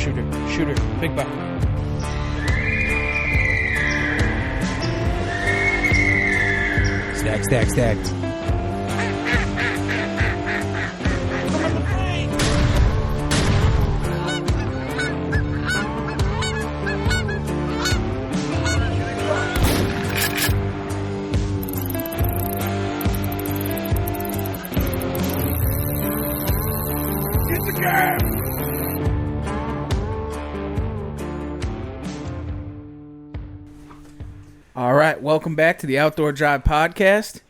Shoot her. Big buck. Stag. All right, welcome back to the Outdoor Drive Podcast.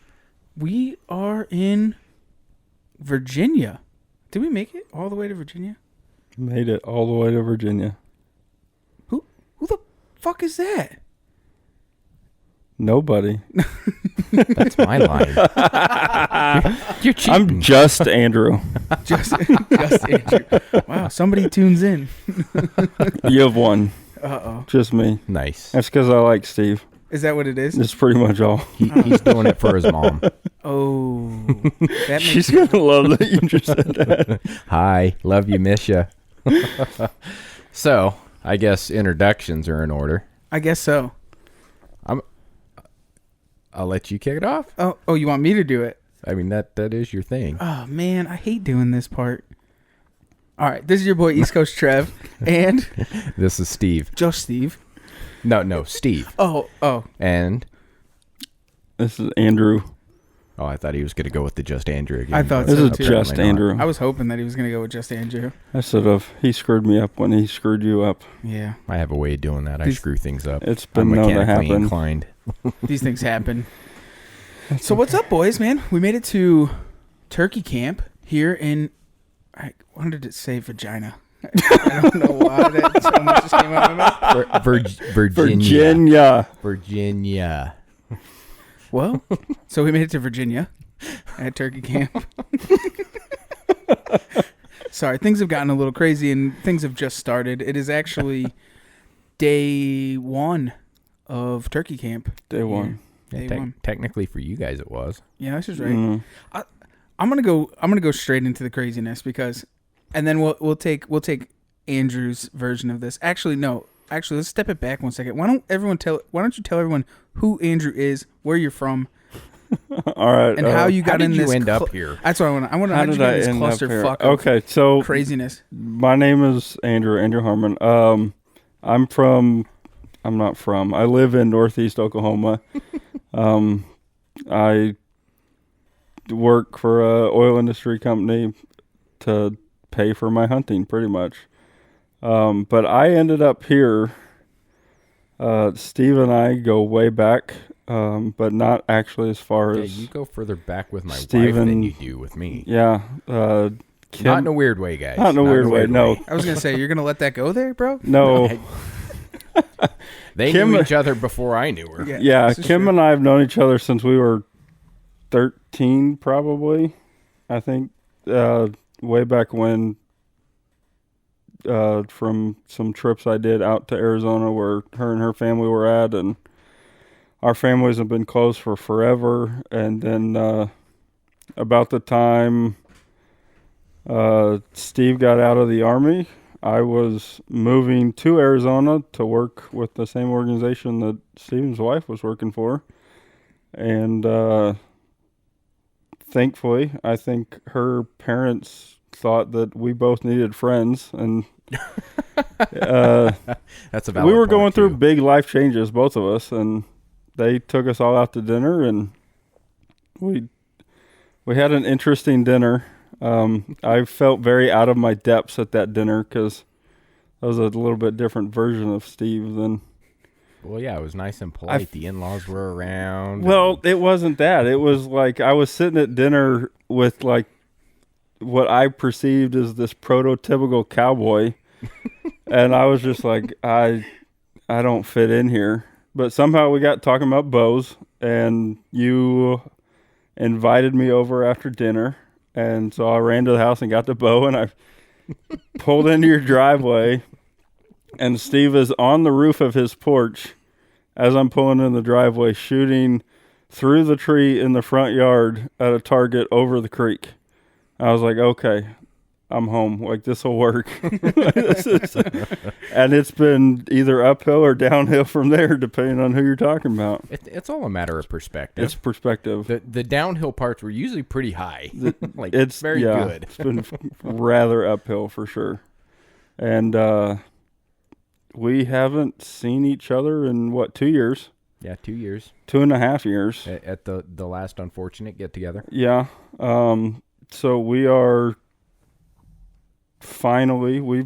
We are in Virginia. Did we make it all the way to Virginia? Made it all the way to Virginia. Who the fuck is that? Nobody. That's my line. You're cheating. I'm just Andrew. Just Andrew. Wow, somebody tunes in. You have one. Uh-oh. Just me. Nice. That's because I like Steve. Is that what it is? That's pretty much all. He's doing it for his mom. Oh. That makes She's going to love that you just said that. Hi. Love you. Miss you. So, I guess introductions are in order. I guess so. I'll let you kick it off. Oh, you want me to do it? I mean, that is your thing. Oh, man, I hate doing this part. All right, this is your boy East Coast Trev, and... This is Steve. Just Steve. No, Steve. Oh. And? This is Andrew. Oh, I thought he was going to go with the Just Andrew again. I thought This so, is too. just Andrew. I was hoping that he was going to go with Just Andrew. I should have. He screwed me up when he screwed you up. Yeah. I have a way of doing that. I screw things up. It's been I'm known to mechanically happen. inclined. These things happen. So what's up, boys, man? We made it to turkey camp here in... I wanted to say vagina. I don't know why that so much just came out of my mouth. Virginia. Well, so we made it to Virginia at turkey camp. Sorry, things have gotten a little crazy and things have just started. It is actually day one of turkey camp. Day one. Day Yeah, one. Technically, for you guys, it was. Yeah, this is right. Mm. I'm gonna go straight into the craziness because, and then we'll take Andrew's version of this. Actually, no. Actually, let's step it back one second. Why don't you tell everyone who Andrew is, where you're from, All right. and how you got how in did this. you end up here? That's what I want. How did you get I in this end up here? clusterfuck of Okay, so craziness? my name is Andrew Harmon. I live in Northeast Oklahoma. I work for a oil industry company to pay for my hunting, pretty much. But I ended up here. Steve and I go way back, but not actually as far Yeah, as you go further back with my wife Steven- than you do with me. yeah. Kim, Not in a weird way, guys. Not in a weird way. No, I was gonna say you're gonna let that go there, bro. no. They Kim- knew each other before I knew her. Yeah, this is Kim true. and I have known each other since we were 13, probably. I think way back when, from some trips I did out to Arizona where her and her family were at, and our families have been close for forever. And then about the time Steve got out of the Army, I was moving to Arizona to work with the same organization that Steven's wife was working for. And thankfully, I think her parents thought that we both needed friends. And That's a valid we were point, going through too. big life changes, both of us. And they took us all out to dinner, and we had an interesting dinner. I felt very out of my depths at that dinner because that was a little bit different version of Steve than... Well, yeah, it was nice and polite. The in-laws were around. Well, it wasn't that. It was like I was sitting at dinner with like what I perceived as this prototypical cowboy, and I was just like, I don't fit in here. But somehow we got talking about bows, and you invited me over after dinner. And so I ran to the house and got the bow, and I pulled into your driveway, and Steve is on the roof of his porch as I'm pulling in the driveway, shooting through the tree in the front yard at a target over the creek. I was like, okay, I'm home. Like, this will work. And it's been either uphill or downhill from there, depending on who you're talking about. It's all a matter of perspective. It's perspective. The downhill parts were usually pretty high. Like, It's very good. It's been rather uphill for sure. And we haven't seen each other in, 2 years? Yeah, 2 years. 2.5 years. At the last unfortunate get-together. Yeah. So we are finally, we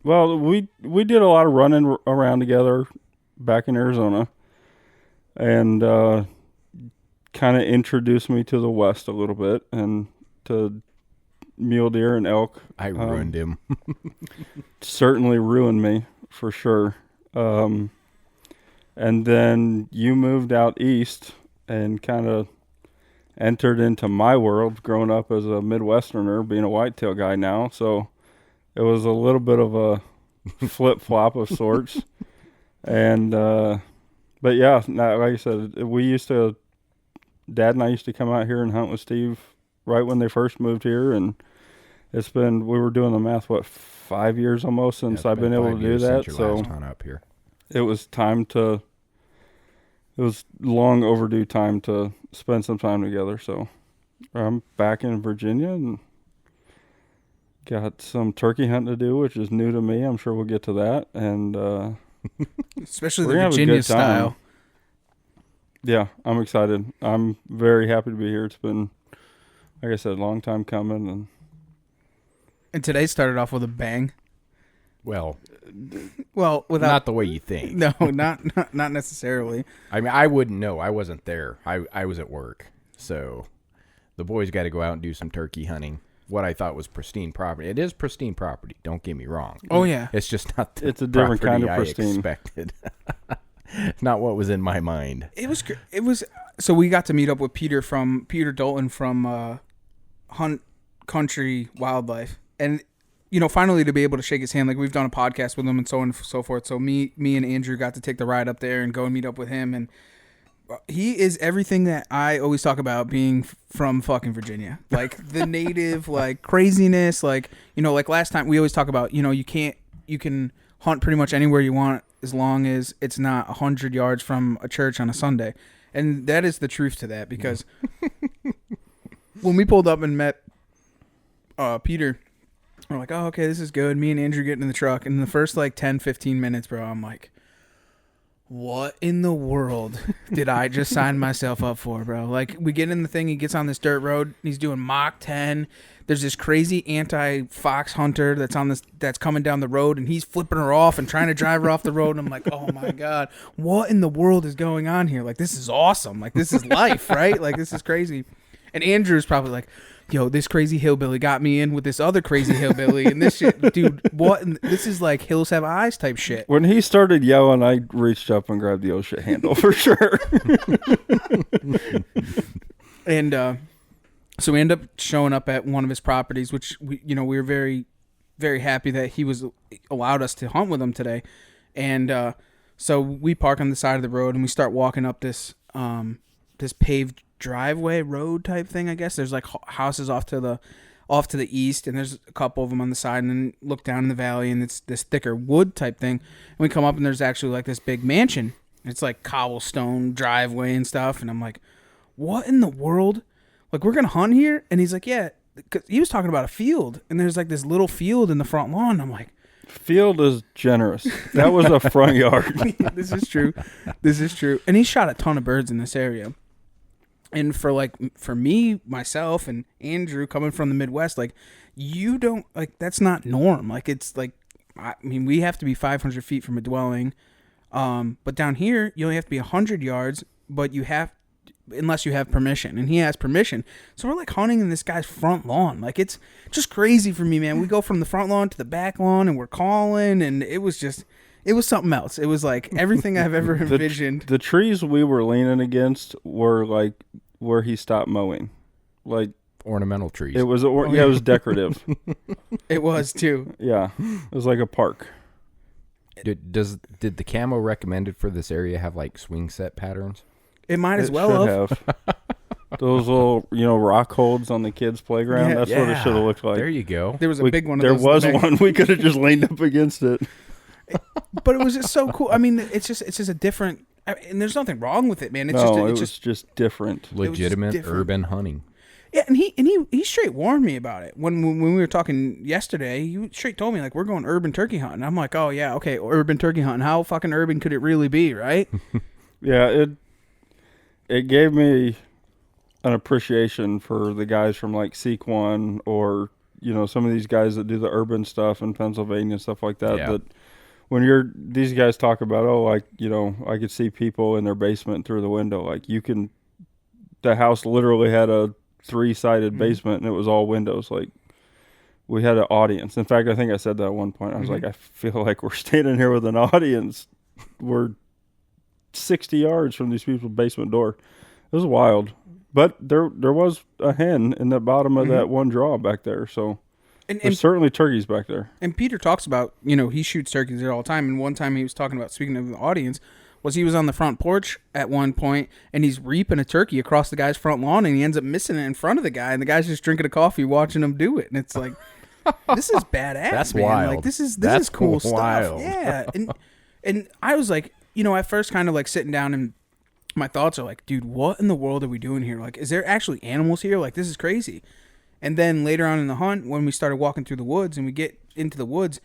did a lot of running around together back in Arizona, and kind of introduced me to the West a little bit and to mule deer and elk. I ruined him. Certainly ruined me for sure. And then you moved out east and kind of entered into my world, growing up as a Midwesterner, being a whitetail guy now. So it was a little bit of a flip-flop of sorts. And, but yeah, like I said, Dad and I used to come out here and hunt with Steve right when they first moved here. And we were doing the math, 5 years almost since I've been able to do that. So last hunt up here. It was long overdue time to spend some time together. So I'm back in Virginia and got some turkey hunting to do, which is new to me. I'm sure we'll get to that. And especially the Virginia style. Yeah, I'm excited. I'm very happy to be here. It's been, like I said, a long time coming. And today started off with a bang. Well, without not the way you think. No, not necessarily. I mean, I wouldn't know. I wasn't there. I was at work, so the boys got to go out and do some turkey hunting. What I thought was pristine property. It is pristine property. Don't get me wrong. Oh yeah, it's just not. It's a different kind of pristine. I expected. Not what was in my mind. It was. So we got to meet up with Peter Dalton from Hunt Country Wildlife, and finally to be able to shake his hand. Like, we've done a podcast with him and so on and so forth. So me and Andrew got to take the ride up there and go and meet up with him. And he is everything that I always talk about being from fucking Virginia. Like, the native, like, craziness. Like, like last time we always talk about, you can hunt pretty much anywhere you want as long as it's not 100 yards from a church on a Sunday. And that is the truth to that, because when we pulled up and met Peter, we're like, oh, okay, this is good. Me and Andrew get in the truck. And in the first, 10, 15 minutes, bro, I'm like, what in the world did I just sign myself up for, bro? Like, we get in the thing. He gets on this dirt road. He's doing Mach 10. There's this crazy anti-fox hunter that's coming down the road, and he's flipping her off and trying to drive her off the road. And I'm like, oh, my God, what in the world is going on here? Like, this is awesome. Like, this is life, right? Like, this is crazy. And Andrew's probably like, yo, this crazy hillbilly got me in with this other crazy hillbilly, and this shit, dude, what? This is like Hills Have Eyes type shit. When he started yelling, I reached up and grabbed the old shit handle for sure. And so we end up showing up at one of his properties, which we were very, very happy that he allowed us to hunt with him today. And so we park on the side of the road and we start walking up this paved driveway road type thing. I guess there's like houses off to the east, and there's a couple of them on the side, and then look down in the valley, and it's this thicker wood type thing. And we come up and there's actually like this big mansion. It's like cobblestone driveway and stuff, and I'm like, what in the world? Like, we're gonna hunt here? And he's like, yeah, because he was talking about a field, and there's like this little field in the front lawn. I'm like, field is generous. That was a front yard. This is true. And he shot a ton of birds in this area. And for me, myself, and Andrew coming from the Midwest, like, you don't, like, that's not norm. Like, it's like, I mean, we have to be 500 feet from a dwelling. But down here, you only have to be 100 yards, but unless you have permission. And he has permission. So we're like hunting in this guy's front lawn. Like, it's just crazy for me, man. We go from the front lawn to the back lawn, and we're calling, and it was something else. It was like everything I've ever envisioned. The trees we were leaning against were like where he stopped mowing, like ornamental trees. It was it was decorative. It was too. Yeah, it was like a park. Did the camo recommended for this area have like swing set patterns? It might as well have. Those little, rock holds on the kids' playground. Yeah. That's what it should have looked like. There you go. There was a big one of There those. was in the back. one. We could have just leaned up against it. But it was just so cool. I mean, it's just a different, and there's nothing wrong with it, man. It's It was just different. Legitimate different. urban hunting. Yeah, and he straight warned me about it when we were talking yesterday. He straight told me like we're going urban turkey hunting. I'm like, oh yeah, okay, urban turkey hunting. How fucking urban could it really be, right? Yeah, it gave me an appreciation for the guys from like Seek One or some of these guys that do the urban stuff in Pennsylvania and stuff like that. Yeah. That when these guys talk about I could see people in their basement through the window. Like the house literally had a 3-sided basement and it was all windows. Like we had an audience. In fact, I think I said that at one point. I was like, I feel like we're standing here with an audience. We're 60 yards from these people's basement door. It was wild. But there was a hen in the bottom of that one draw back there. So there's certainly turkeys back there. And Peter talks about, he shoots turkeys there all the time. And one time he was talking about, speaking of the audience, was he was on the front porch at one point and he's reaping a turkey across the guy's front lawn and he ends up missing it in front of the guy and the guy's just drinking a coffee watching him do it. And it's like, this is badass, That's man. wild. Like this is That's cool wild. stuff. Yeah. And I was like, at first kind of like sitting down and my thoughts are like, dude, what in the world are we doing here? Like, is there actually animals here? Like, this is crazy. And then later on in the hunt, when we started walking through the woods and we get into the woods,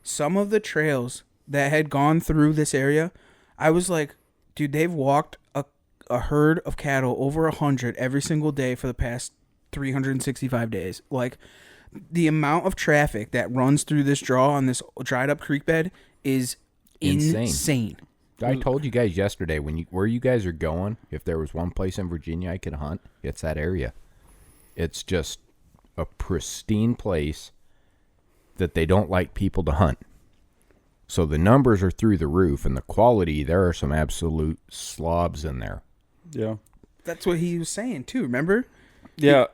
some of the trails that had gone through this area, I was like, dude, they've walked a herd of cattle over 100 every single day for the past 365 days. Like, the amount of traffic that runs through this draw on this dried up creek bed is insane. I told you guys yesterday where you guys are going. If there was one place in Virginia I could hunt, it's that area. It's just a pristine place that they don't like people to hunt. So the numbers are through the roof, and the quality, there are some absolute slobs in there. Yeah. That's what he was saying too. Remember? Yeah,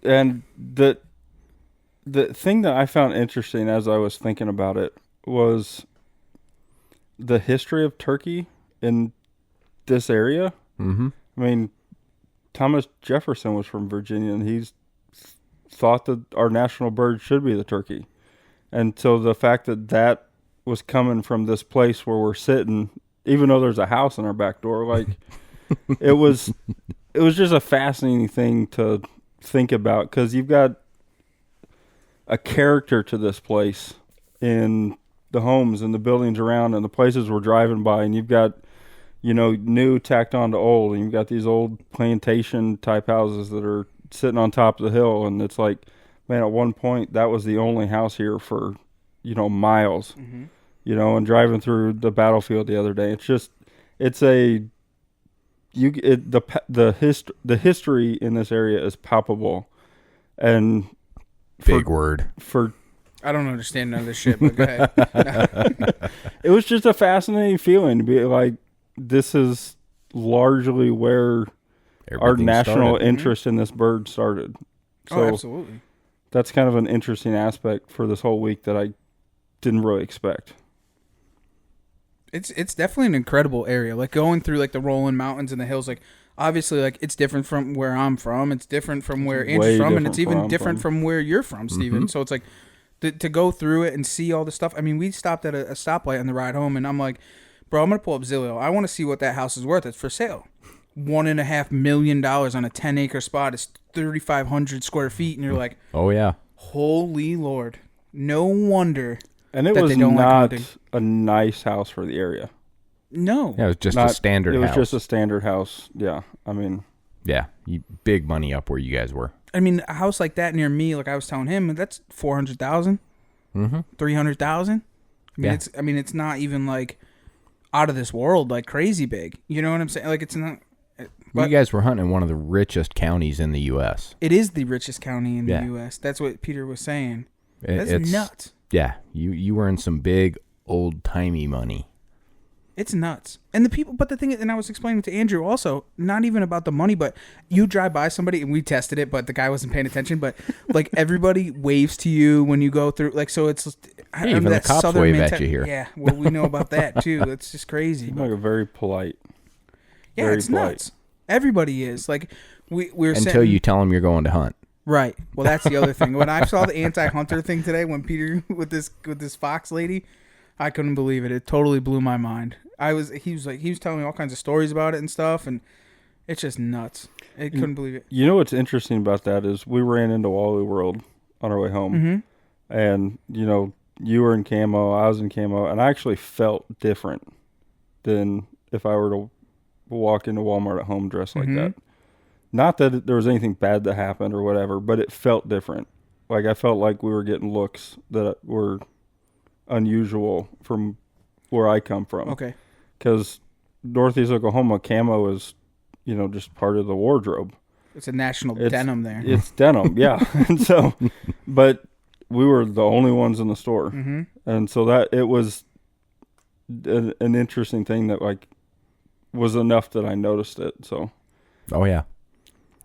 and the thing that I found interesting as I was thinking about it was the history of turkey in this area. Mm-hmm. I mean, Thomas Jefferson was from Virginia, and he's thought that our national bird should be the turkey. And so the fact that was coming from this place where we're sitting, even though there's a house in our back door, like it was just a fascinating thing to think about, because you've got a character to this place in the homes and the buildings around and the places we're driving by, and you've got new tacked on to old, and you've got these old plantation type houses that are sitting on top of the hill, and it's like, man, at one point that was the only house here for miles. Mm-hmm. And driving through the battlefield the other day, the history in this area is palpable, and Big word. I don't understand none of this shit, but go ahead. It was just a fascinating feeling to be like, this is largely where our national interest in this bird started. So absolutely. That's kind of an interesting aspect for this whole week that I didn't really expect. It's definitely an incredible area. Like going through like the rolling mountains and the hills, like obviously like it's different from where I'm from. It's different from where Andrew's from, and it's even different from where you're from, Steven. So it's like to go through it and see all the stuff. I mean, we stopped at a stoplight on the ride home, and I'm like, bro, I'm gonna pull up Zillow. I want to see what that house is worth. It's for sale. $1.5 million on a 10-acre spot. It's 3,500 square feet, and you're like, oh yeah, holy Lord! No wonder. And it was not a nice house for the area. No. Yeah, it was just a standard house. It was just a standard house. Yeah. I mean. Yeah. Big money up where you guys were. I mean, a house like that near me, like I was telling him, that's $400,000. Mm-hmm. $300,000. I mean, it's not even like out of this world, like crazy big. You know what I'm saying? Like it's not. But you guys were hunting in one of the richest counties in the U.S. It is the richest county in the U.S. That's what Peter was saying. That's nuts. Yeah, you were in some big old-timey money. It's nuts. And the people, but the thing is, and I was explaining to Andrew also, not even about the money, but you drive by somebody, and we tested it, but the guy wasn't paying attention, but like everybody waves to you when you go through, like, so it's, I even the cops wave at you here. Yeah, well, we know about that too. It's just crazy. Like a very polite. Yeah, it's nuts. Everybody is. Like, we were until sitting, you tell them you're going to hunt. right. Well, that's the other thing. When I saw the anti-hunter thing today, when Peter with this fox lady, I couldn't believe it. It totally blew my mind. He was telling me all kinds of stories about it and stuff, and it's just nuts. I couldn't believe it. You know what's interesting about that is we ran into Wally World on our way home, and you were in camo, I was in camo, and I actually felt different than if I were to walk into Walmart at home dressed like that. Not that there was anything bad that happened or whatever, but it felt different. Like I felt like we were getting looks that were unusual from where I come from. Okay. Because Northeast Oklahoma, camo is, just part of the wardrobe. It's a national denim there. It's denim, yeah. And so, but we were the only ones in the store. And so that it was an interesting thing that was enough that I noticed it. So. Oh, yeah.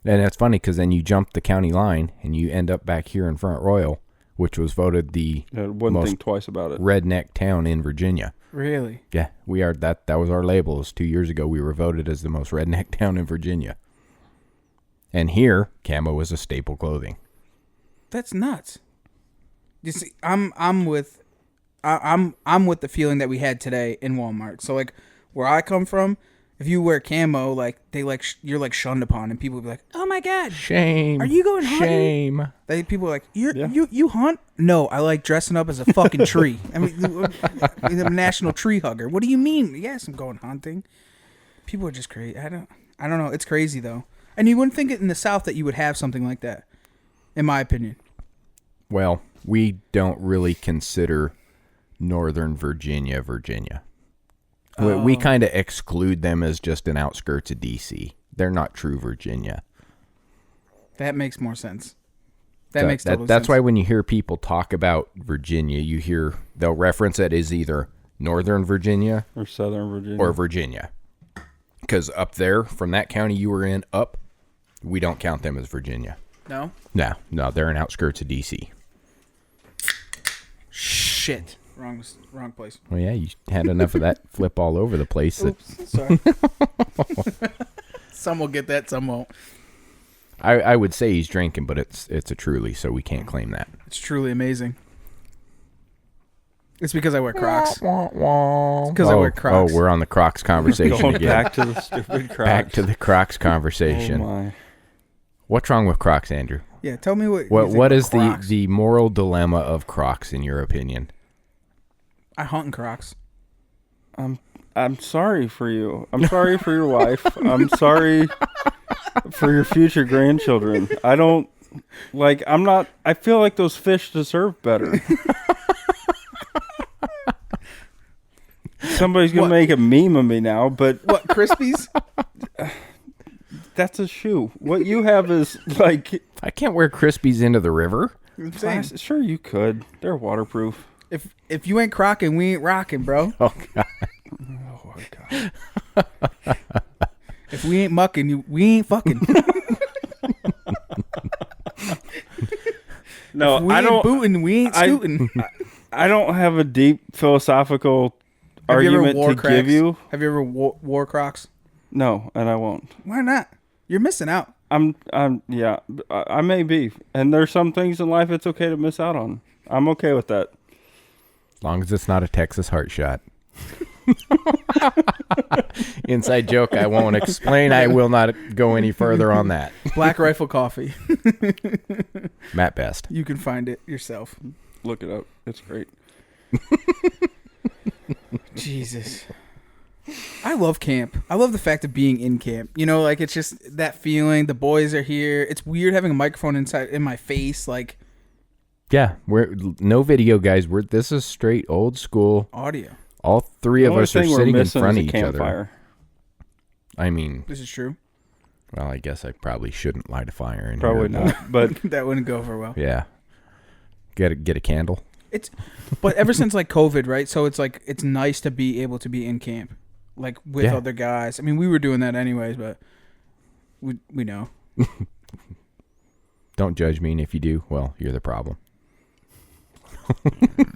And it's funny because then you jump the county line and you end up back here in Front Royal, which was voted the wouldn't think twice about it. Redneck town in Virginia. Really? Yeah, we are. That was our labels. 2 years ago, we were voted as the most redneck town in Virginia. And here, camo is a staple clothing. That's nuts. You see, I'm with the feeling that we had today in Walmart. So where I come from, if you wear camo, you're shunned upon, and people will be like, "Oh my god, shame! Are you going hunting?" Shame. People are like, "You hunt?" No, I like dressing up as a fucking tree. I mean, I'm a national tree hugger. What do you mean? Yes, I'm going hunting. People are just crazy. I don't know. It's crazy though, and you wouldn't think it in the South that you would have something like that, in my opinion. Well, we don't really consider Northern Virginia. We kind of exclude them as just an outskirts of D.C. They're not true Virginia. That makes more sense. Makes total sense. That's why when you hear people talk about Virginia, they'll reference it as either Northern Virginia or Southern Virginia. Or Virginia. Because up there, from that county you were in, we don't count them as Virginia. No? No, they're in outskirts of D.C. Shit. Wrong place. Well, yeah, you had enough of that flip all over the place. Oops, sorry. Some will get that, some won't. I would say he's drinking, but it's a Truly, so we can't claim that. It's truly amazing. It's because I wear Crocs. It's because I wear Crocs. Oh, we're on the Crocs conversation Going again. back to the stupid Crocs. Back to the Crocs conversation. Oh my. What's wrong with Crocs, Andrew? Yeah, tell me what. What is the moral dilemma of Crocs in your opinion? I hunt in Crocs. I'm sorry for you. I'm sorry for your wife. I'm sorry for your future grandchildren. I feel like those fish deserve better. Somebody's going to make a meme of me now, but... What, Crispies? That's a shoe. What you have is like... I can't wear Crispies into the river. Sure you could. They're waterproof. If you ain't crocking, we ain't rocking, bro. Oh, God. Oh, my God. If we ain't mucking, we ain't fucking. No, if we ain't booting, we ain't scooting. I don't have a deep philosophical argument to give you. Have you ever wore Crocs? No, and I won't. Why not? You're missing out. Yeah, I may be. And there's some things in life it's okay to miss out on. I'm okay with that. As long as it's not a Texas heart shot. Inside joke I won't explain. I will not go any further on that. Black Rifle Coffee. Matt Best. You can find it yourself. Look it up. It's great. Jesus. I love camp. I love the fact of being in camp. It's just that feeling. The boys are here. It's weird having a microphone in my face. Yeah, we're no video, guys. This is straight old school audio. All three of us are sitting in front of each other. I mean, this is true. Well, I guess I probably shouldn't light a fire in probably here. Not, but that wouldn't go over well. Yeah, get a candle. But ever since COVID, right? So it's nice to be able to be in camp, with other guys. I mean, we were doing that anyways, but we know. Don't judge me, and if you do, well, you're the problem.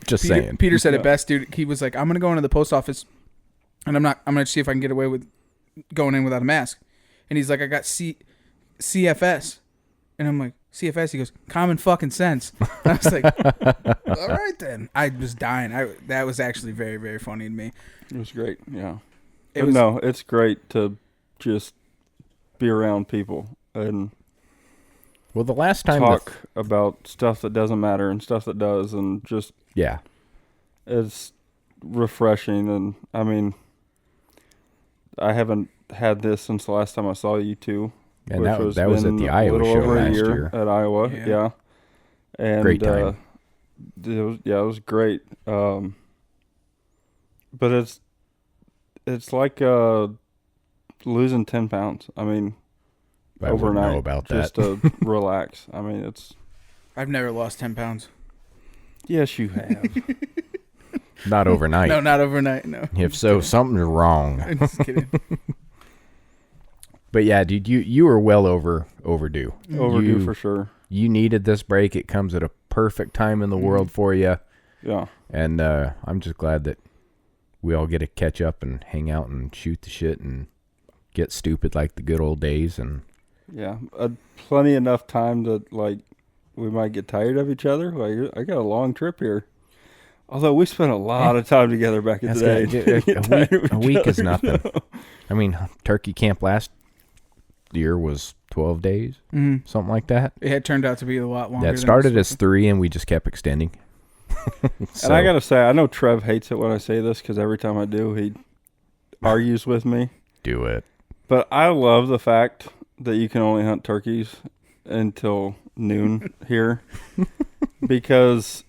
Just saying. Peter said it best, dude. He was like, I'm going to go into the post office and I'm going to see if I can get away with going in without a mask. And he's like, I got CFS. And I'm like, CFS? He goes, common fucking sense. I was like, all right then. I was dying. That was actually very, very funny to me. It was great, yeah. It's great to just be around people and well, the last time talk about stuff that doesn't matter and stuff that does, and just it's refreshing. And I mean, I haven't had this since the last time I saw you two, and that was at the Iowa show last year at Iowa. Yeah. And great time. It was great. But it's like losing 10 pounds. I mean, I overnight, know about just that. to relax. I mean, it's. I've never lost 10 pounds. Yes, you have. Not overnight. No, not overnight. No. If so, something's wrong. I'm just kidding. But yeah, dude, you were well overdue. Overdue for sure. You needed this break. It comes at a perfect time in the world for you. Yeah. And I'm just glad that we all get to catch up and hang out and shoot the shit and get stupid like the good old days. And yeah, plenty enough time to, like, we might get tired of each other. Like, I got a long trip here. Although we spent a lot of time together back in the day. A week is nothing. I mean, turkey camp last year was 12 days, something like that. It had turned out to be a lot longer. Yeah, it started as 3 and we just kept extending. So, and I got to say, I know Trev hates it when I say this because every time I do, he argues with me. Do it. But I love the fact that you can only hunt turkeys until noon here because,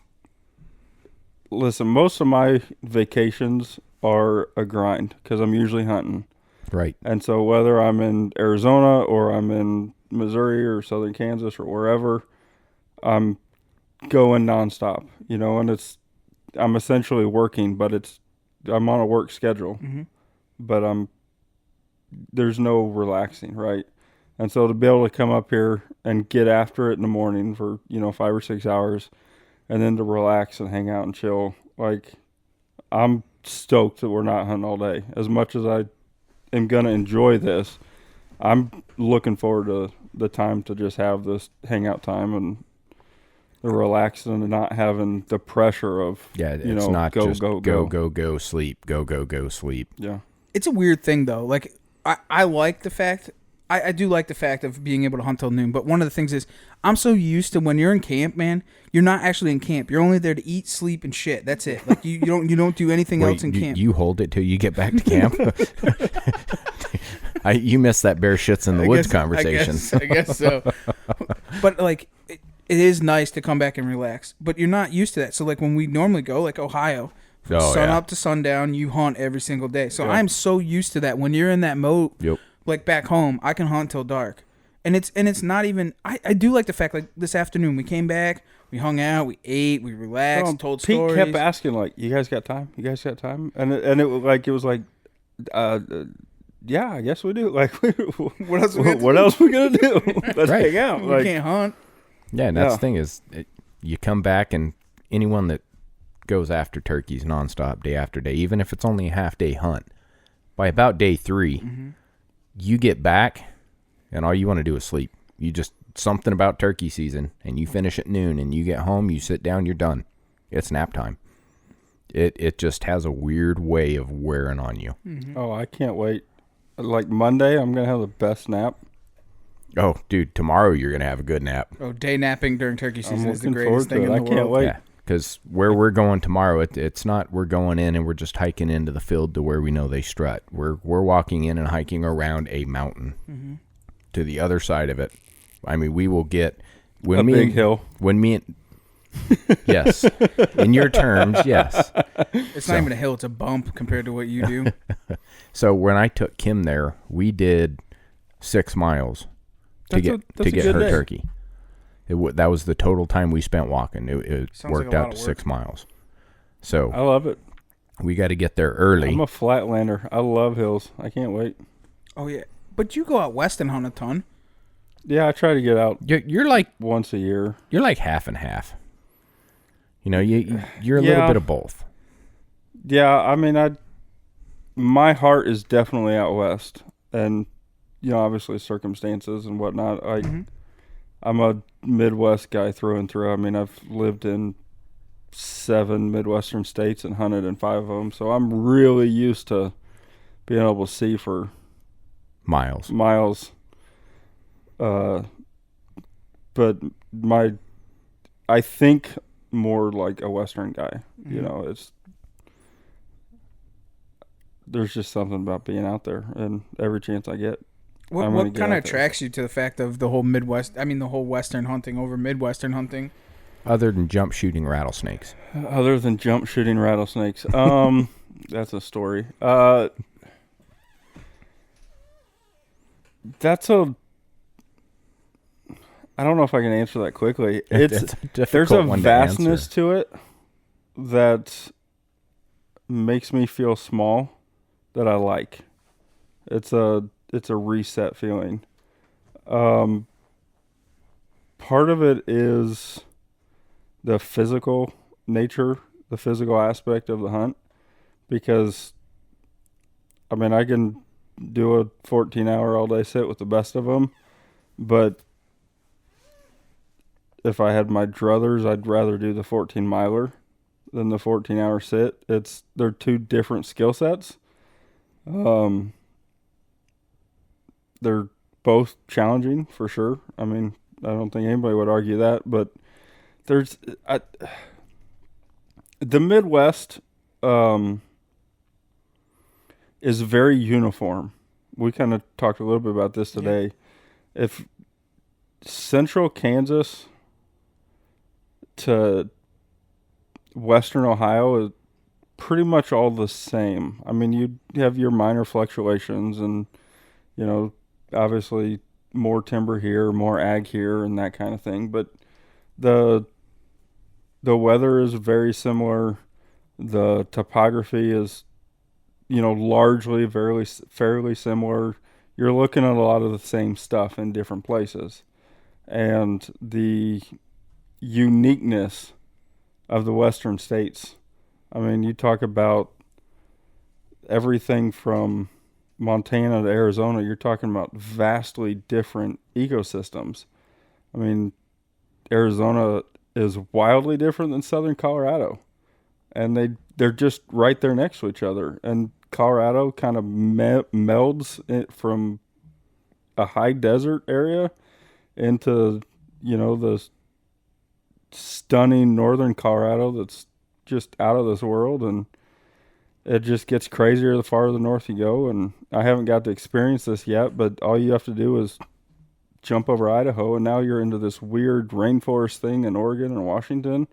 listen, most of my vacations are a grind because I'm usually hunting. Right. And so whether I'm in Arizona or I'm in Missouri or southern Kansas or wherever, I'm going nonstop, and I'm essentially working, but I'm on a work schedule, but there's no relaxing, right? And so to be able to come up here and get after it in the morning for, 5 or 6 hours and then to relax and hang out and chill, like, I'm stoked that we're not hunting all day. As much as I am going to enjoy this, I'm looking forward to the time to just have this hangout time and the relaxing and not having the pressure of, it's not go, just go, sleep, go, sleep. Yeah. It's a weird thing, though. Like, I like the fact, I do like the fact of being able to hunt till noon, but one of the things is, I'm so used to when you're in camp, man, you're not actually in camp. You're only there to eat, sleep, and shit. That's it. Like, you don't do anything else in camp. You hold it till you get back to camp? You missed that bear shits in the woods conversation. I guess so. But, like, it is nice to come back and relax, but you're not used to that. So, like, when we normally go, like Ohio, from sun up to sundown, you hunt every single day. So I'm so used to that. When you're in that mode, like back home, I can hunt till dark. And it's not even, I do like the fact, like, this afternoon, we came back, we hung out, we ate, we relaxed, told Pete stories. kept asking, like, you guys got time? You guys got time? And it was like, yeah, I guess we do. Like, what else we gonna do? Let's hang out. We can't hunt. Yeah, and that's the thing is, you come back and anyone that goes after turkeys nonstop, day after day, even if it's only a half-day hunt, by about day 3, you get back, and all you want to do is sleep. You just, something about turkey season, and you finish at noon, and you get home, you sit down, you're done. It's nap time. It just has a weird way of wearing on you. Oh, I can't wait. Like, Monday, I'm going to have the best nap. Oh, dude, tomorrow you're going to have a good nap. Oh, day napping during turkey season is the greatest thing in the world. I can't wait. Yeah, because where we're going tomorrow, it's not we're going in and we're just hiking into the field to where we know they strut. We're walking in and hiking around a mountain to the other side of it. I mean, we will get a big hill. When me and yes, in your terms, yes. It's not even a hill; it's a bump compared to what you do. So when I took Kim there, we did 6 miles to get her turkey. That was the total time we spent walking. It worked out to 6 miles. So I love it. We got to get there early. I'm a flatlander. I love hills. I can't wait. Oh yeah, but you go out west and hunt a ton. Yeah, I try to get out. You're like once a year. You're like half and half. You're a little bit of both. Yeah, I mean, my heart is definitely out west, and obviously circumstances and whatnot. Mm-hmm. I'm a Midwest guy through and through. I mean, I've lived in 7 Midwestern states and hunted in 5 of them, so I'm really used to being able to see for miles. But I think more like a Western guy. Mm-hmm. There's just something about being out there, and every chance I get. What kind of attracts you to the fact of the whole Midwest? I mean, the whole Western hunting over Midwestern hunting. Other than jump shooting rattlesnakes. Other than jump shooting rattlesnakes, that's a story. I don't know if I can answer that quickly. There's a vastness to it that makes me feel small that I like. It's a reset feeling. Part of it is the physical nature, the physical aspect of the hunt, because I mean, I can do a 14-hour all-day sit with the best of them, but if I had my druthers, I'd rather do the 14-miler than the 14-hour sit. They're 2 different skill sets. They're both challenging for sure. I mean, I don't think anybody would argue that, but the Midwest is very uniform. We kind of talked a little bit about this today. Yeah. If central Kansas to western Ohio is pretty much all the same. I mean, you have your minor fluctuations and, obviously more timber here, more ag here, and that kind of thing. But the weather is very similar. The topography is, largely fairly similar. You're looking at a lot of the same stuff in different places. And the uniqueness of the western states. I mean, you talk about everything from Montana to Arizona, you're talking about vastly different ecosystems. I mean, Arizona is wildly different than southern Colorado, and they're just right there next to each other. And Colorado kind of melds it from a high desert area into, the stunning northern Colorado that's just out of this world, and it just gets crazier the farther north you go. And I haven't got to experience this yet, but all you have to do is jump over Idaho, and now you're into this weird rainforest thing in Oregon and Washington.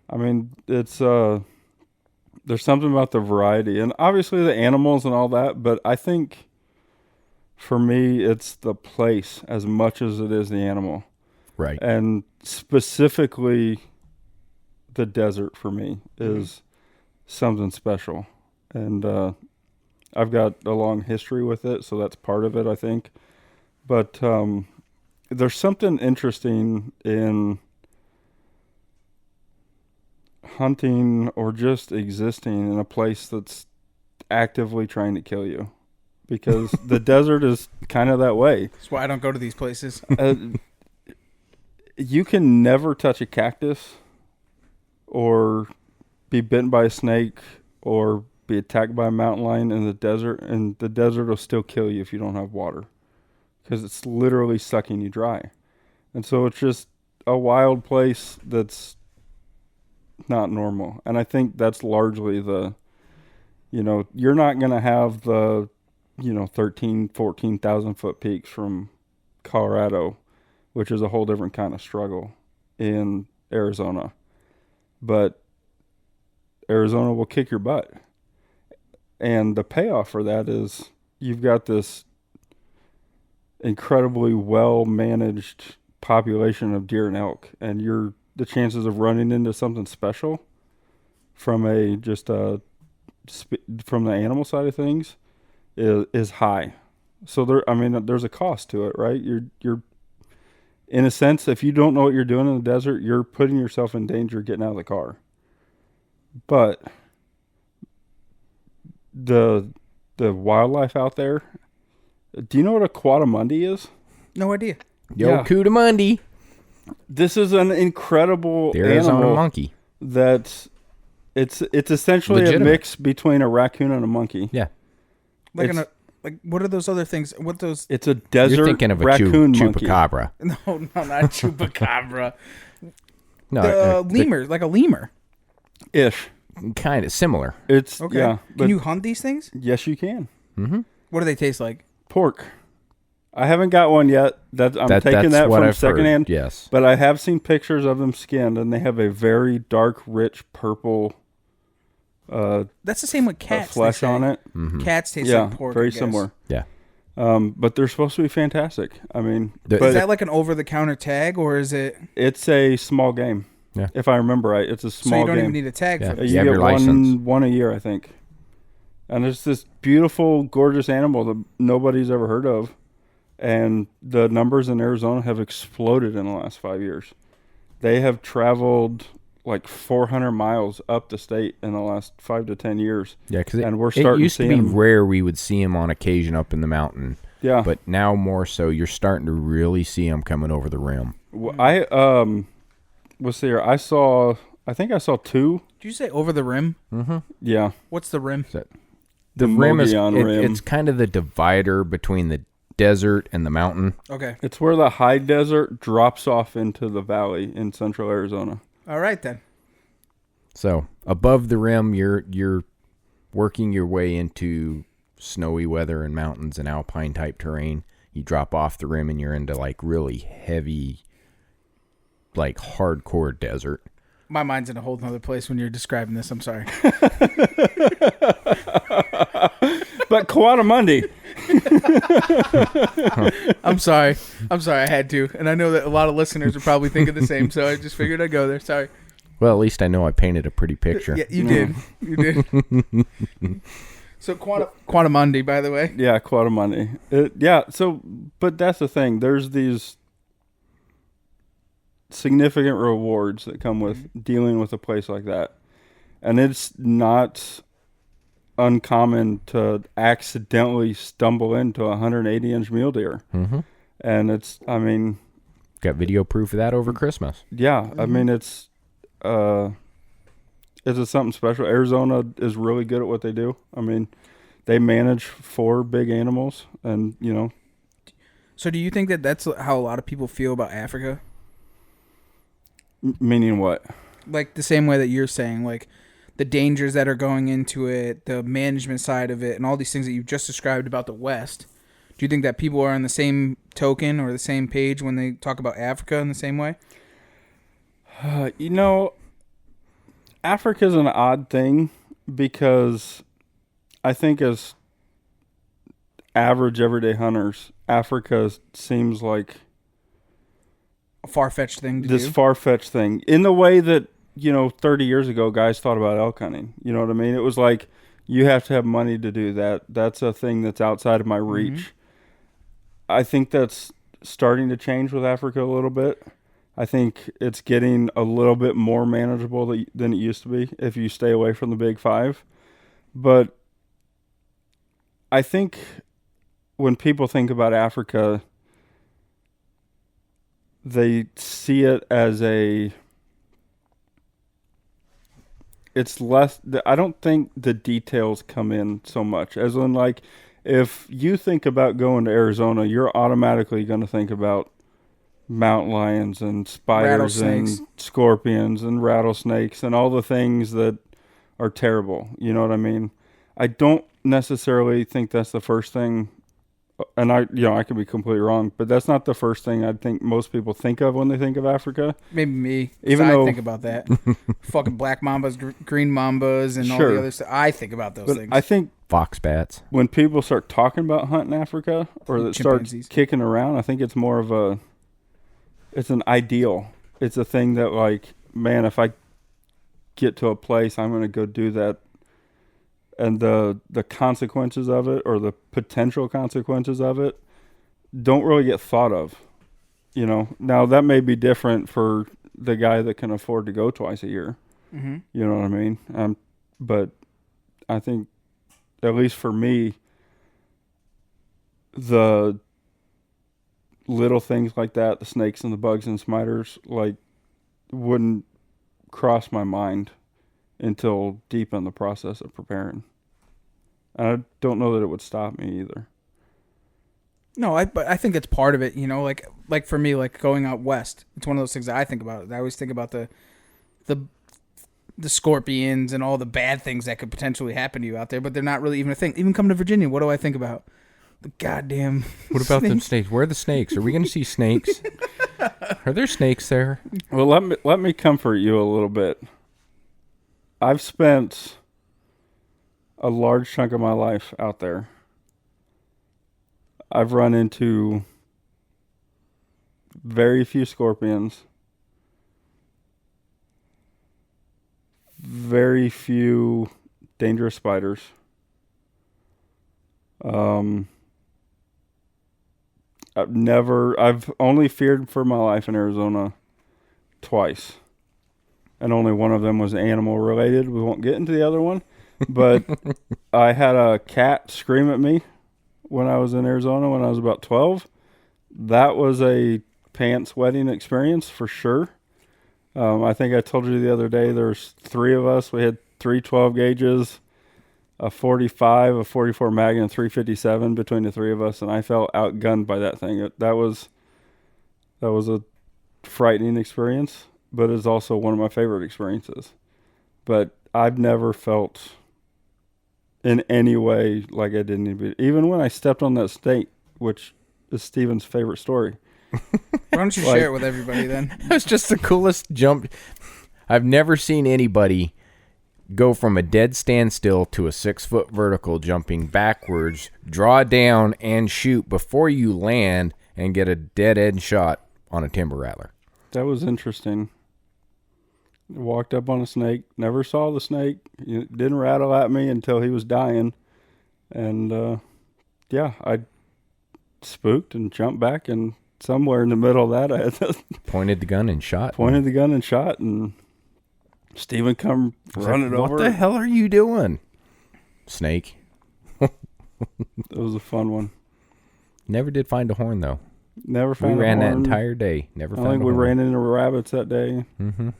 I mean, it's there's something about the variety, and obviously the animals and all that, but I think for me it's the place as much as it is the animal. Right. And specifically the desert for me is something special. And I've got a long history with it, so that's part of it, I think. But there's something interesting in hunting or just existing in a place that's actively trying to kill you, because the desert is kind of that way. That's why I don't go to these places. You can never touch a cactus or be bitten by a snake or be attacked by a mountain lion in the desert, and the desert will still kill you if you don't have water, because it's literally sucking you dry. And so it's just a wild place that's not normal. And I think that's largely you're not going to have the, 13, 14,000 foot peaks from Colorado, which is a whole different kind of struggle, in Arizona. But Arizona will kick your butt. And the payoff for that is you've got this incredibly well-managed population of deer and elk, and the chances of running into something special from from the animal side of things is high. So there's a cost to it, right? You're in a sense, if you don't know what you're doing in the desert, you're putting yourself in danger getting out of the car. But the wildlife out there Do you know what a quadamundi is? No idea. Yo, Yeah. Cudamundi. This is an incredible The Arizona animal monkey. that's it's essentially Legitimate. a mix between a raccoon and a monkey. Yeah. Like It's- what are those other things? What those? It's a desert You're thinking of a raccoon monkey. chupacabra. No, not chupacabra. No, The lemur, like a lemur. Ish. kind of similar. It's Okay. yeah. Can you hunt these things? Yes, you can. Mm-hmm. What do they taste like? Pork. I haven't got one yet. I'm taking that's that what from I've secondhand. heard. Yes. But I have seen pictures of them skinned, and they have a very dark, rich purple That's the same with cats. they flesh say. on it. Mm-hmm. Cats taste Yeah, like pork. I very guess. similar. Yeah. But they're supposed to be fantastic. I mean, The- but Is that like an over-the-counter tag, or is it? it's a small game. Yeah. If I remember right, it's a So small you don't game. even need a tag Yeah. for You this. You have get your license. one a year, I think. And it's this beautiful, gorgeous animal that nobody's ever heard of. And the numbers in Arizona have exploded in the last 5 years. They have traveled like 400 miles up the state in the last 5 to 10 years. Yeah, because And we're it starting used to to be see 'em. rare we would see them on occasion up in the mountain, Yeah. but now more so. You're starting to really see them coming over the rim. Let's see here. I think I saw two. Did you say over the rim? Mm-hmm. Yeah. What's the rim? The rim is Mogollon rim. it's kind of the divider between the desert and the mountain. Okay. It's where the high desert drops off into the valley in central Arizona. All right then. So above the rim, you're working your way into snowy weather and mountains and alpine type terrain. You drop off the rim and you're into like really heavy, like hardcore desert. My mind's in a whole other place when you're describing this. I'm sorry. But Coatamundi, I'm sorry. I had to, and I know that a lot of listeners are probably thinking the same. So I just figured I'd go there. Sorry. Well, at least I know I painted a pretty picture. Yeah, you did. You did. So Quantamundi, by the way. yeah, Coatamundi. Yeah, so, but that's the thing. There's these significant rewards that come with dealing with a place like that. And it's not uncommon to accidentally stumble into a 180-inch mule deer. Mm-hmm. And it's, I mean, Got video proof of that over Christmas. yeah, I mean, it's something special. Arizona is really good at what they do. I mean, they manage 4 big animals, and, you know, So do you think that that's how a lot of people feel about Africa? meaning what? Like the same way that you're saying, like the dangers that are going into it, the management side of it, and all these things that you've just described about the West. Do you think that people are on the same token or the same page when they talk about Africa in the same way? You know, Africa's an odd thing because I think as average everyday hunters, Africa seems like A far-fetched thing to this do. far-fetched thing in the way that, you know, 30 years ago guys thought about elk hunting. You know what I mean? It was like, you have to have money to do that. That's a thing that's outside of my reach. I think that's starting to change with Africa a little bit. I think it's getting a little bit more manageable than it used to be if you stay away from the big 5. But I think when people think about Africa, they see it as it's less, I don't think the details come in so much. As in, like, if you think about going to Arizona, you're automatically going to think about mountain lions and spiders and Rattlesnakes. scorpions and rattlesnakes and all the things that are terrible. You know what I mean? I don't necessarily think that's the first thing, and I could be completely wrong, but that's not the first thing I think most people think of when they think of Africa. Maybe me. Even I though- think about that. Fucking black mambas, green mambas, and all Sure. the other stuff. I think about those But things. I think Fox bats. when people start talking about hunting Africa or that starts Chimpanzees. kicking around, I think it's more of it's an ideal. It's a thing that, like, man, if I get to a place, I'm going to go do that. And the consequences of it, or the potential consequences of it, don't really get thought of. You know, now that may be different for the guy that can afford to go twice a year. Mm-hmm. You know what I mean? But I think, at least for me, the little things like that, the snakes and the bugs and spiders, like, wouldn't cross my mind until deep in the process of preparing. And I don't know that it would stop me either. No, but I think it's part of it, you know, like for me, like going out west, it's one of those things that I think about. I always think about the scorpions and all the bad things that could potentially happen to you out there, but they're not really even a thing. Even coming to Virginia, what do I think about? The goddamn What about them snakes? Where are the snakes? Are we going to see snakes? Are there snakes there? Well, let me comfort you a little bit. I've spent a large chunk of my life out there. I've run into very few scorpions, very few dangerous spiders. I've only feared for my life in Arizona twice. And only one of them was animal related. We won't get into the other one. But I had a cat scream at me when I was in Arizona when I was about 12. That was a pants wetting experience for sure. I think I told you the other day there's 3 of us. We had 3 12 gauges, a 45, a 44 Magnum, and 357 between the 3 of us, and I felt outgunned by that thing. That was a frightening experience, but it's also one of my favorite experiences. But I've never felt in any way like I didn't even when I stepped on that snake, which is Steven's favorite story. Why don't you share it with everybody then? That was just the coolest jump. I've never seen anybody go from a dead standstill to a 6-foot vertical jumping backwards, draw down, and shoot before you land and get a dead end shot on a timber rattler. That was interesting. Walked up on a snake, never saw the snake. It didn't rattle at me until he was dying. And, I spooked and jumped back, and somewhere in the middle of that, I had pointed the gun and shot. And Steven come running over. What the hell are you doing, snake? It was a fun one. Never did find a horn, though. Never found a horn. We ran that entire day. Never found a horn. I think we ran into rabbits that day. Mm-hmm.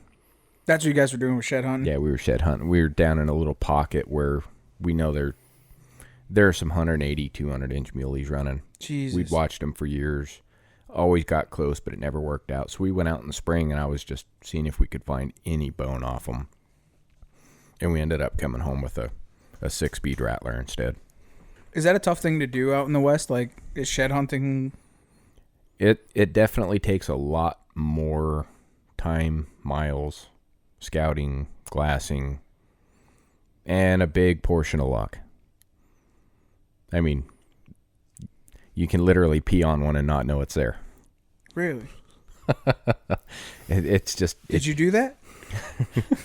That's what you guys were doing with shed hunting? Yeah, we were shed hunting. We were down in a little pocket where we know there are some 180, 200-inch muleys running. Jesus. We'd watched them for years. Always got close, but it never worked out. So we went out in the spring, and I was just seeing if we could find any bone off them. And we ended up coming home with a 6-speed rattler instead. Is that a tough thing to do out in the West? Like, is shed hunting? It definitely takes a lot more time, miles, scouting, glassing, and a big portion of luck. I mean, you can literally pee on one and not know it's there. Really? It's just... Did you do that?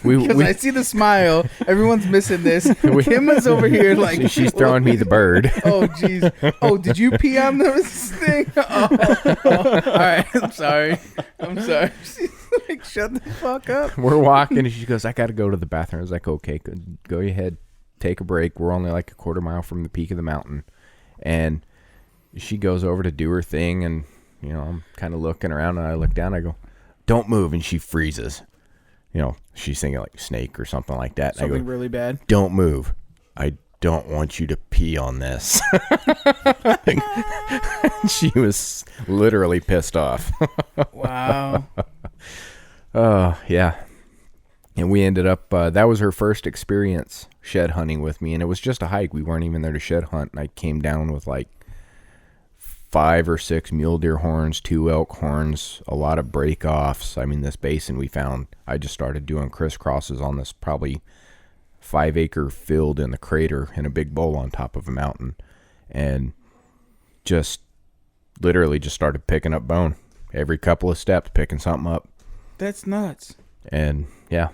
Because I see the smile. Everyone's missing this. Kim is over here like... She's throwing me the bird. Oh, jeez. Oh, did you pee on this thing? Oh. All right. I'm sorry. She's like, shut the fuck up. We're walking, and she goes, I got to go to the bathroom. I was like, okay, go ahead. Take a break. We're only like a quarter mile from the peak of the mountain. And she goes over to do her thing, and, I'm kind of looking around, and I look down, I go, don't move, and she freezes. She's thinking like snake or something like that. Something I go, really bad. Don't move. I don't want you to pee on this. She was literally pissed off. Wow. Yeah. And we ended up, that was her first experience shed hunting with me. And it was just a hike. We weren't even there to shed hunt. And I came down with like 5 or 6 mule deer horns, 2 elk horns, a lot of break-offs. I mean, this basin we found, I just started doing crisscrosses on this probably 5-acre field in the crater in a big bowl on top of a mountain. And just literally just started picking up bone. Every couple of steps, picking something up. That's nuts. And, yeah.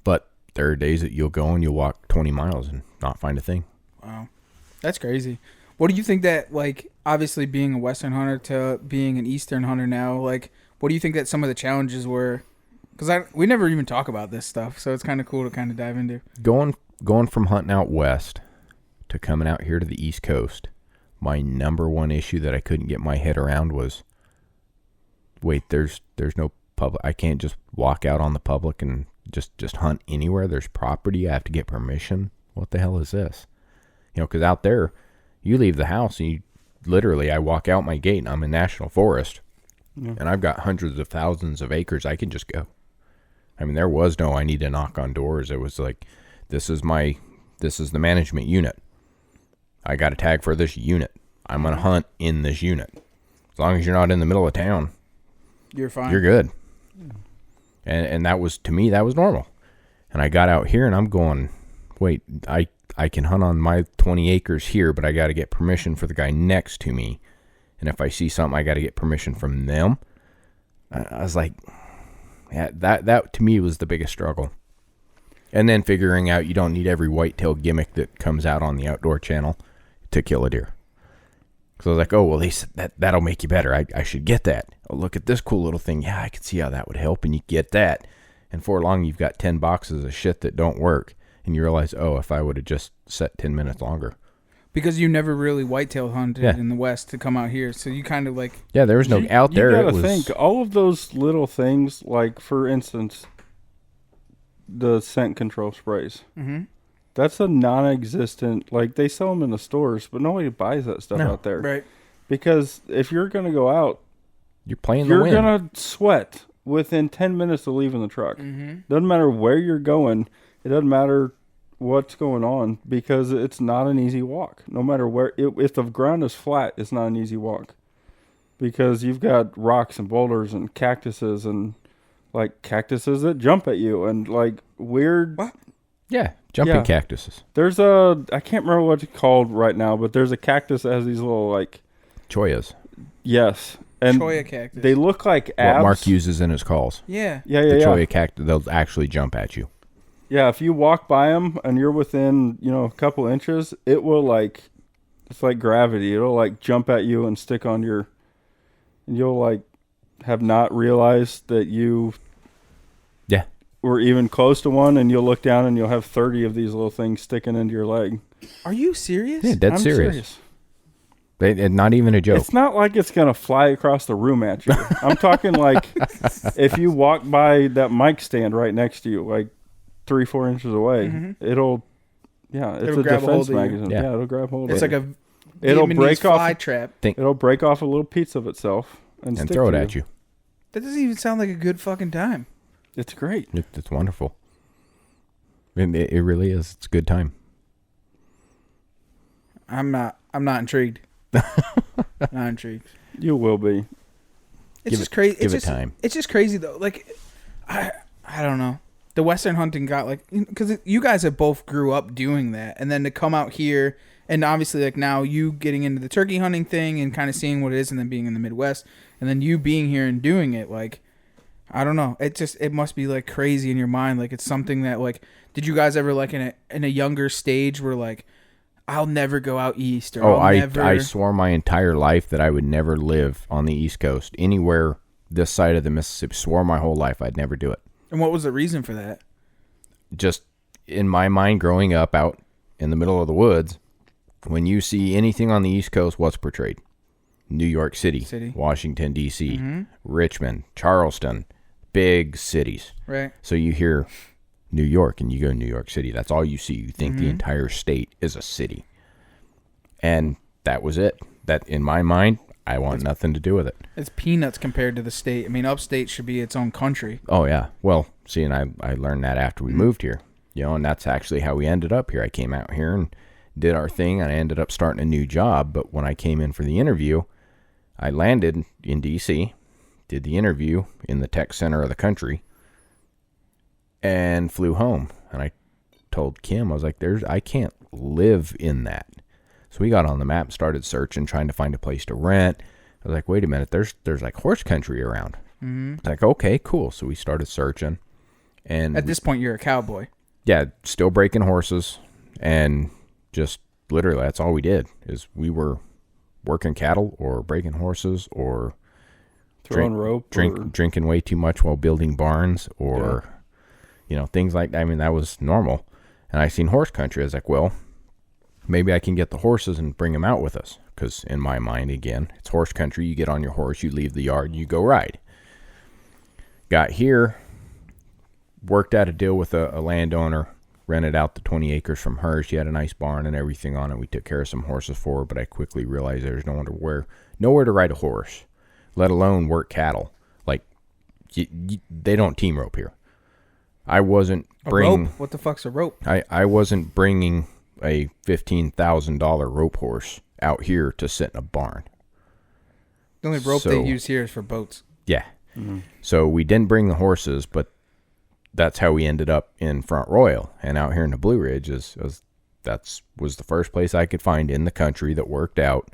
But there are days that you'll go and you'll walk 20 miles and not find a thing. Wow. That's crazy. What do you think that, like, obviously being a Western hunter to being an Eastern hunter now, like, what do you think that some of the challenges were? Because we never even talk about this stuff, so it's kind of cool to kind of dive into. Going from hunting out west to coming out here to the East Coast, my number one issue that I couldn't get my head around was, wait, there's no public. I can't just walk out on the public and just hunt anywhere. There's property. I have to get permission. What the hell is this? Because out there, you leave the house and I walk out my gate and I'm in national forest, and I've got hundreds of thousands of acres. I can just go. I mean, there was no, I need to knock on doors. It was like, this is the management unit. I got a tag for this unit. I'm going to hunt in this unit. As long as you're not in the middle of town, you're fine. You're good. And that was, to me, that was normal. And I got out here and I'm going, wait, I can hunt on my 20 acres here, but I got to get permission for the guy next to me. And if I see something, I got to get permission from them. I was like, yeah, that to me was the biggest struggle. And then figuring out you don't need every whitetail gimmick that comes out on the Outdoor Channel to kill a deer. So I was like, oh, well, they said that'll make you better. I should get that. Oh, look at this cool little thing. Yeah, I could see how that would help. And you get that. And before long, you've got 10 boxes of shit that don't work. And you realize, oh, if I would have just set 10 minutes longer. Because you never really whitetail hunted in the West to come out here. So you kind of like... Yeah, there was no... out there, you gotta think, all of those little things, like, for instance, the scent control sprays. Mm-hmm. That's a non-existent... Like, they sell them in the stores, but nobody buys that stuff out there. Right. Because if you're going to go out... You're playing the wind. You're going to sweat within 10 minutes of leaving the truck. Mm-hmm. Doesn't matter where you're going. It doesn't matter what's going on, because it's not an easy walk. No matter where... if the ground is flat, it's not an easy walk. Because you've got rocks and boulders and cactuses and, like, cactuses that jump at you and, like, weird... What? Yeah, jumping cactuses. There's I can't remember what it's called right now, but there's a cactus that has these little, like... Choyas. Yes. And Choya cactus. They look like abs. What Mark uses in his calls. Yeah. The Choya cactus, they'll actually jump at you. Yeah, if you walk by them and you're within, a couple inches, it will, like... It's like gravity. It'll, like, jump at you and stick on your... And you'll, like, have not realized that you... Yeah. Were even close to one, and you'll look down and you'll have 30 of these little things sticking into your leg. Are you serious? Yeah, dead serious. Not even a joke. It's not like it's going to fly across the room at you. I'm talking like if you walk by that mic stand right next to you, like 3-4 inches away, it'll a defense magazine. Yeah, it'll grab hold of it. It's like a it'll Vietnamese break fly off, trap. It'll break off a little piece of itself and stick throw it to at you. That doesn't even sound like a good fucking time. It's great. It's wonderful. It really is. It's a good time. I'm not intrigued. Not intrigued. You will be. It's just crazy. Give it time. It's just crazy though. Like, I don't know. The Western hunting got like, because you guys have both grew up doing that, and then to come out here, and obviously like now you getting into the turkey hunting thing and kind of seeing what it is, and then being in the Midwest, and then you being here and doing it, like, I don't know. It must be like crazy in your mind. Like it's something that like, did you guys ever like in a younger stage where like, I'll never go out east, or I swore my entire life that I would never live on the East Coast, anywhere this side of the Mississippi. Swore my whole life I'd never do it. And what was the reason for that? Just in my mind, growing up out in the middle of the woods, when you see anything on the East Coast, what's portrayed? New York City. Washington, D.C., Richmond, Charleston, big cities. Right. So you hear New York and you go to New York City. That's all you see. You think the entire state is a city. And that was it. That, in my mind, I want nothing to do with it. It's peanuts compared to the state. I mean, upstate should be its own country. Oh, yeah. Well, see, and I learned that after we moved here. And that's actually how we ended up here. I came out here and did our thing, and I ended up starting a new job. But when I came in for the interview, I landed in D.C., did the interview in the tech center of the country, and flew home. And I told Kim, I was like, I can't live in that. So we got on the map, started searching, trying to find a place to rent. I was like, wait a minute, there's like horse country around. It's like, okay, cool. So we started searching. And at this point, you're a cowboy. Yeah, still breaking horses. And just literally, that's all we did, is we were working cattle or breaking horses or throwing rope, drinking way too much while building barns or, things like that. I mean, that was normal. And I seen horse country. I was like, well, maybe I can get the horses and bring them out with us. because in my mind, again, it's horse country. You get on your horse, you leave the yard, and you go ride. Got here, worked out a deal with a landowner, rented out the 20 acres from her. She had a nice barn and everything on it. We took care of some horses for her, but I quickly realized there's nowhere to ride a horse, let alone work cattle. Like, they don't team rope here. I wasn't bringing... rope? What the fuck's a rope? I wasn't bringing a $15,000 rope horse out here to sit in a barn. The only rope they use here is for boats. Yeah. So we didn't bring the horses, but that's how we ended up in Front Royal. And out here in the Blue Ridge was the first place I could find in the country that worked out.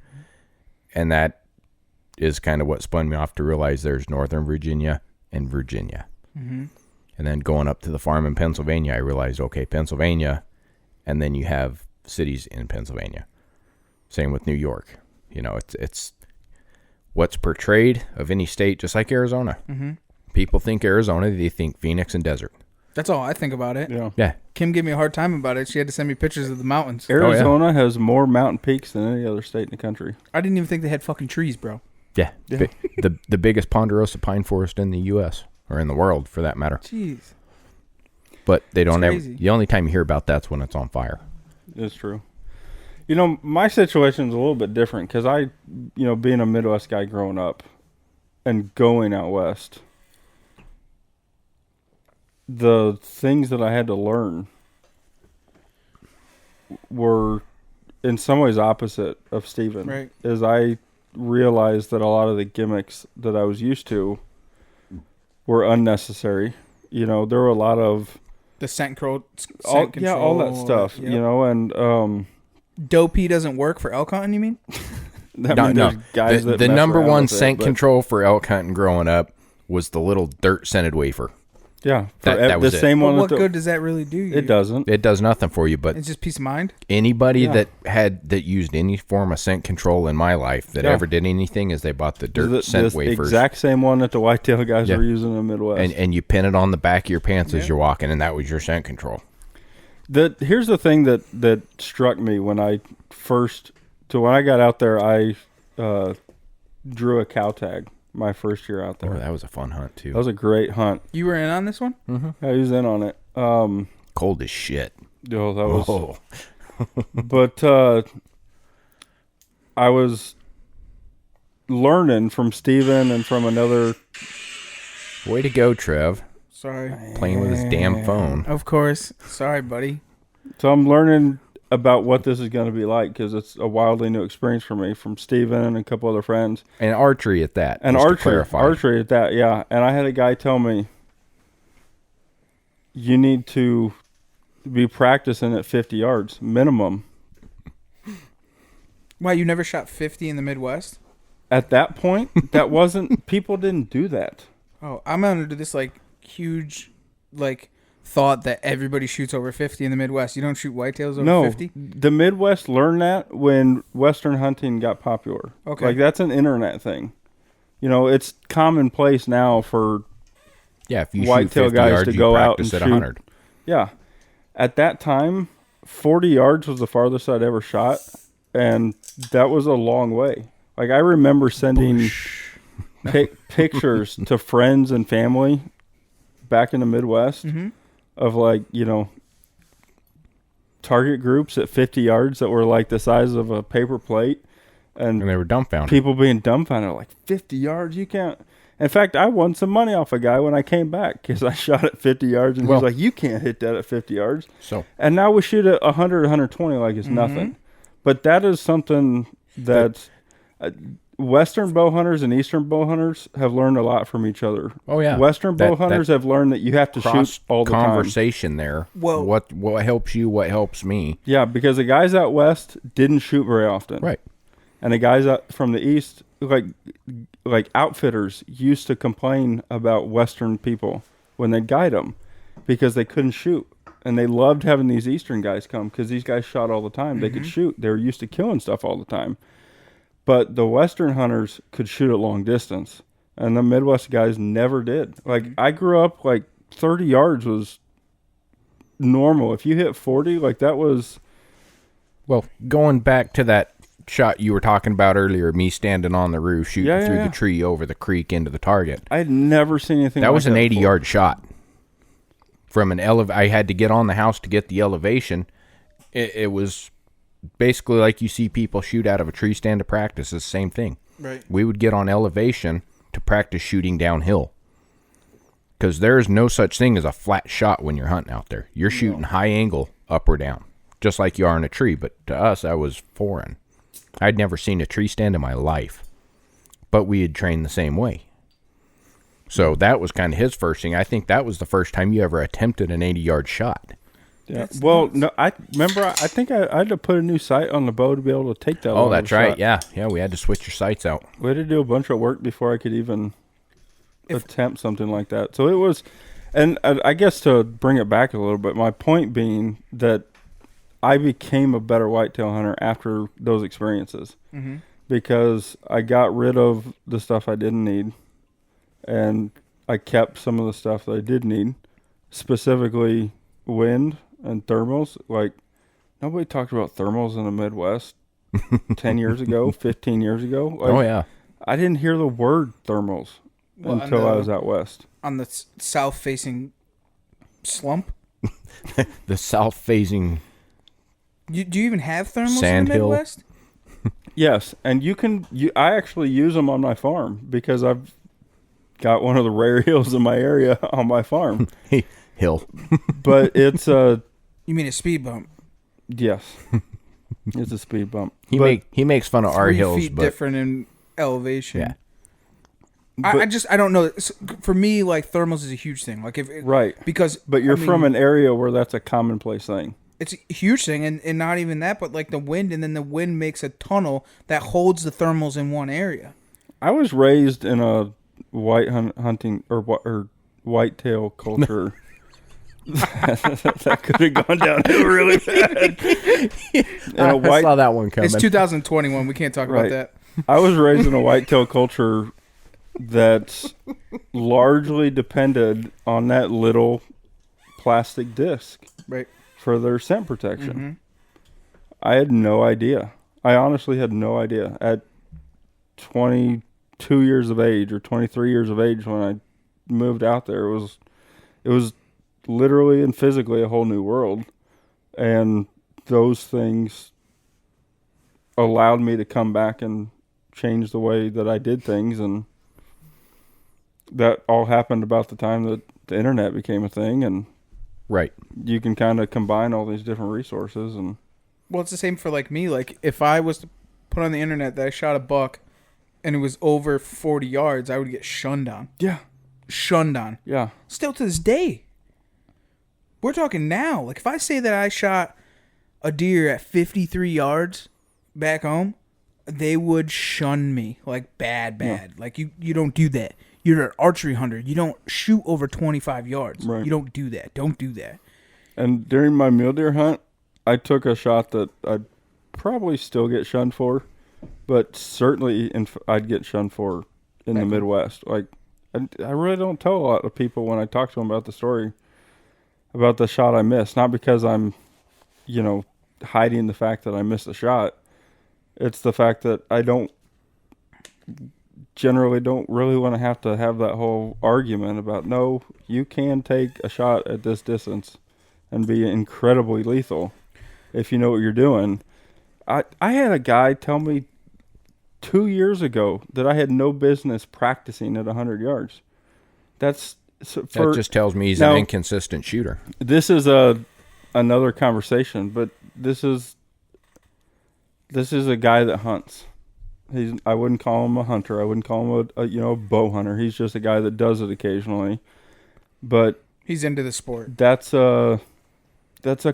And that is kind of what spun me off to realize there's Northern Virginia and Virginia. Mm-hmm. And then going up to the farm in Pennsylvania, I realized, okay, Pennsylvania, and then you have cities in Pennsylvania. Same with New York. You know, it's what's portrayed of any state, just like Arizona. Mm-hmm. People think Arizona, they think Phoenix and desert. That's all I think about it. Yeah. Kim gave me a hard time about it. She had to send me pictures of the mountains. Arizona has more mountain peaks than any other state in the country. I didn't even think they had fucking trees, bro. Yeah. The biggest ponderosa pine forest in the U.S. or in the world, for that matter. Jeez. But they don't ever. Crazy. The only time you hear about that's when it's on fire. It's true. You know, my situation's a little bit different because being a Midwest guy growing up and going out west, the things that I had to learn were in some ways opposite of Steven. Right. As I realized that a lot of the gimmicks that I was used to were unnecessary. You know, there were a lot of the scent control. all that stuff. Yep. You know, and Dopey doesn't work for elk hunting, you mean? Guys the number one scent control for elk hunting growing up was the little dirt scented wafer. Yeah, that was the same one. What good does that really do you? It doesn't. It does nothing for you, but it's just peace of mind. Anybody that used any form of scent control in my life that ever did anything is they bought the dirt scent wafers. Exact same one that the whitetail guys were using in the Midwest. And you pin it on the back of your pants as you're walking, and that was your scent control. Here's the thing that struck me when I got out there, I drew a cow tag my first year out there. Oh, that was a fun hunt too. That was a great hunt. You were in on this one? Mm-hmm. Yeah, he was in on it. Cold as shit. Oh, that was. But I was learning from Steven and from another. Way to go, Trev. Sorry. Playing with his damn phone. Of course. Sorry, buddy. So I'm learning about what this is going to be like because it's a wildly new experience for me from Steven and a couple other friends. And archery at that. And archery at that, yeah. And I had a guy tell me, you need to be practicing at 50 yards minimum. Why, you never shot 50 in the Midwest? At that point, that wasn't, people didn't do that. Oh, I'm under this huge thought that everybody shoots over 50 in the Midwest. You don't shoot whitetails over 50? No, the Midwest learned that when Western hunting got popular. Okay. That's an internet thing. You know, it's commonplace now for if you whitetail shoot 50 guys yards, to go out and at shoot 100. Yeah. At that time, 40 yards was the farthest I'd ever shot, and that was a long way. I remember sending pictures to friends and family back in the Midwest of target groups at 50 yards that were the size of a paper plate. And they were dumbfounded. People being dumbfounded, 50 yards, you can't. In fact, I won some money off a guy when I came back because I shot at 50 yards, and he was like, you can't hit that at 50 yards. And now we shoot at 100, 120 like it's nothing. But that is something that Western bow hunters and Eastern bow hunters have learned a lot from each other. Oh, yeah. Western bow hunters have learned that you have to shoot all the time. Conversation there. Well, what helps you, what helps me. Yeah, because the guys out west didn't shoot very often. Right. And the guys out from the east, like outfitters, used to complain about Western people when they'd guide them because they couldn't shoot. And they loved having these Eastern guys come because these guys shot all the time. They could shoot. They were used to killing stuff all the time. But the Western hunters could shoot at long distance. And the Midwest guys never did. I grew up 30 yards was normal. If you hit 40, that was... Well, going back to that shot you were talking about earlier, me standing on the roof shooting through the tree over the creek into the target. I had never seen anything That like was an that 80-yard shot. From an I had to get on the house to get the elevation. It was basically like you see people shoot out of a tree stand to practice. It's the same thing. Right. We would get on elevation to practice shooting downhill. Because there is no such thing as a flat shot when you're hunting out there. You're shooting high angle up or down, just like you are in a tree. But to us, that was foreign. I'd never seen a tree stand in my life. But we had trained the same way. So that was kind of his first thing. I think that was the first time you ever attempted an 80-yard shot. Yeah. Well, no, I remember. I think I had to put a new sight on the bow to be able to take that. Oh, that's right. Shot. Yeah. We had to switch your sights out. We had to do a bunch of work before I could even attempt something like that. So it was, and I guess to bring it back a little bit, my point being that I became a better whitetail hunter after those experiences because I got rid of the stuff I didn't need, and I kept some of the stuff that I did need, specifically wind and thermals. Like, nobody talked about thermals in the Midwest 10 years ago, 15 years ago. Like, Oh, yeah. I didn't hear the word thermals until I was out west. On the south-facing slump? The south-facing Do you even have thermals Sand in the hill. Midwest? Yes, and I actually use them on my farm because I've got one of the rare hills in my area on my farm. hill. But it's You mean a speed bump? yes, it's a speed bump. He makes fun of our 3 hills, feet but different in elevation. yeah. I don't know. For me, like, thermals is a huge thing. Like, Right. because But you're I mean, from an area where that's a commonplace thing. it's a huge thing, and not even that, but like the wind, and then the wind makes a tunnel that holds the thermals in one area. I was raised in a hunting or whitetail culture. That could have gone downhill really bad. I saw that one coming. It's 2021. We can't talk about Right. that. I was raised in a whitetail culture that's largely depended on that little plastic disc Right. for their scent protection. I had no idea. I honestly had no idea. At 22 years of age or 23 years of age when I moved out there, it was literally and physically a whole new world. And those things allowed me to come back and change the way that I did things, and that all happened about the time that the internet became a thing, and Right. you can kind of combine all these different resources. And Well, it's the same for like me. Like, if I was to put on the internet that I shot a buck and it was over 40 yards, I would get shunned on. Shunned on. yeah, Still to this day. We're talking now. Like, if I say that I shot a deer at 53 yards back home, they would shun me. Like, bad. Like, you don't do that. You're an archery hunter. You don't shoot over 25 yards. Right. You don't do that. Don't do that. And during my mule deer hunt, I took a shot that I'd probably still get shunned for, but certainly I'd get shunned for in the Midwest. Like, I really don't tell a lot of people when I talk to them about the story about the shot I missed. Not because I'm, hiding the fact that I missed a shot. It's the fact that I generally don't really want to have that whole argument about, no, you can take a shot at this distance and be incredibly lethal if you know what you're doing. I had a guy tell me 2 years ago that I had no business practicing at 100 yards. That just tells me he's an inconsistent shooter. This is another conversation, but this is a guy that hunts. I wouldn't call him a hunter. I wouldn't call him a bow hunter. He's just a guy that does it occasionally. But He's into the sport. that's a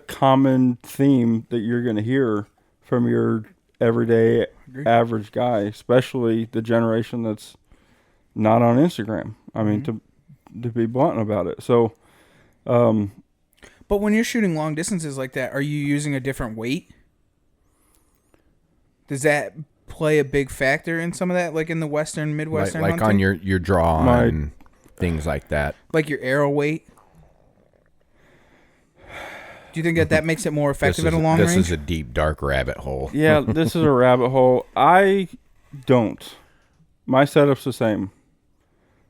common theme that you're going to hear from your everyday average guy, especially the generation that's not on Instagram. I mean, to be blunt about it. So, But when you're shooting long distances like that, are you using a different weight? Does that play a big factor in some of that, like in the Western, Midwestern like hunting? on your draw and things like that. Like your arrow weight? Do you think that makes it more effective at a long This range? is a deep, dark rabbit hole. Yeah, this is a rabbit hole. I don't. My setup's the same.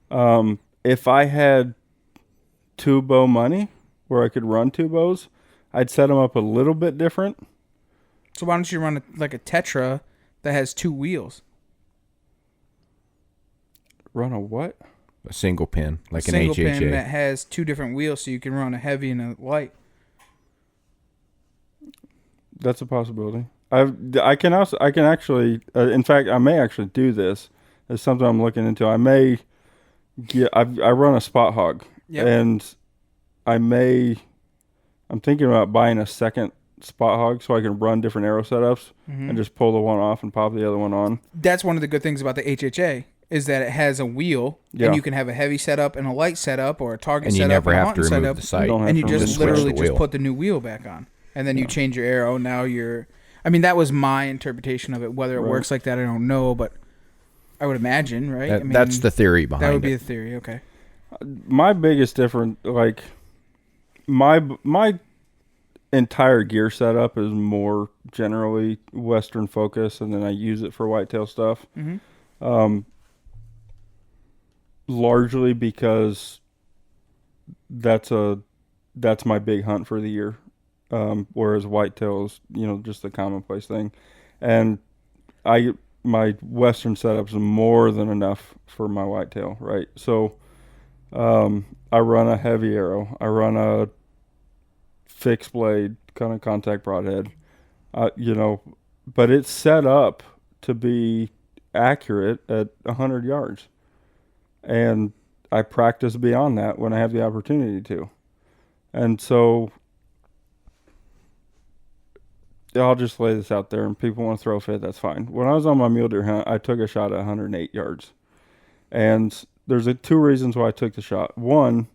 If I had 2-bow money where I could run 2 bows, I'd set them up a little bit different. So why don't you run like a Tetra that has 2 wheels? Run a what? A single pin, like an Single HHA. pin that has 2 different wheels, so you can run a heavy and a light. That's a possibility. I can actually. In fact, I may actually do this. It's something I'm looking into. I may get. I run a spot hog, and I'm thinking about buying a second spot hog so I can run different arrow setups and just pull the one off and pop the other one on. That's one of the good things about the HHA is that it has a wheel, and you can have a heavy setup and a light setup, or a target and you setup never and a have to hunting remove setup, the sight. and you just literally just wheel. put the new wheel back on, and then you change your arrow. Now you're. I mean, that was my interpretation of it. Whether it works like that, I don't know, but I would imagine, right? I mean, that's the theory behind it. That would be the theory. Okay. My biggest difference, like my entire gear setup is more generally Western focus, and then I use it for whitetail stuff. Largely because that's my big hunt for the year. Whereas whitetail is, just the commonplace thing. And my Western setups are more than enough for my whitetail, right? So I run a heavy arrow. I run a fixed blade, kind of contact broadhead, but it's set up to be accurate at 100 yards. And I practice beyond that when I have the opportunity to. And so I'll just lay this out there, and people want to throw a fit, that's fine. When I was on my mule deer hunt, I took a shot at 108 yards. And there's 2 reasons why I took the shot. One,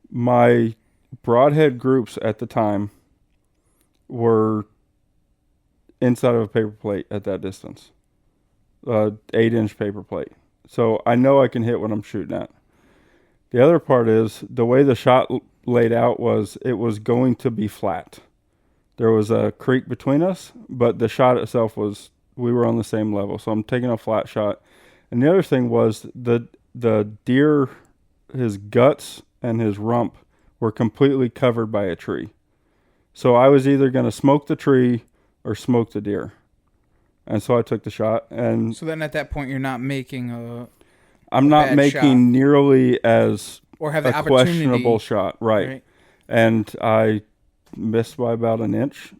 my broadhead groups at the time were inside of a paper plate at that distance, 8-inch paper plate. So I know I can hit what I'm shooting at. The other part is the way the shot laid out was it was going to be flat. There was a creek between us, but the shot itself we were on the same level. So I'm taking a flat shot. And the other thing was the deer, his guts and his rump were completely covered by a tree. So I was either going to smoke the tree or smoke the deer. And so I took the shot. And so then at that point, you're not making I'm not making shot. Nearly as or have the a questionable shot. Right. And I missed by about an inch,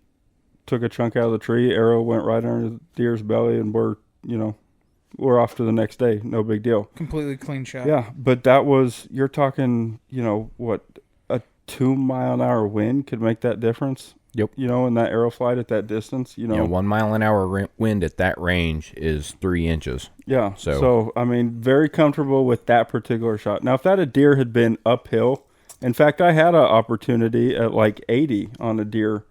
took a chunk out of the tree, arrow went right under the deer's belly, and we're off to the next day. No big deal. Completely clean shot. Yeah, but that was, you're talking, what, a 2-mile-an-hour wind could make that difference? Yep. In that arrow flight at that distance, 1 mile an hour wind at that range is 3 inches. Yeah. So I mean, very comfortable with that particular shot. Now, if that deer had been uphill, in fact, I had an opportunity at like 80 on a deer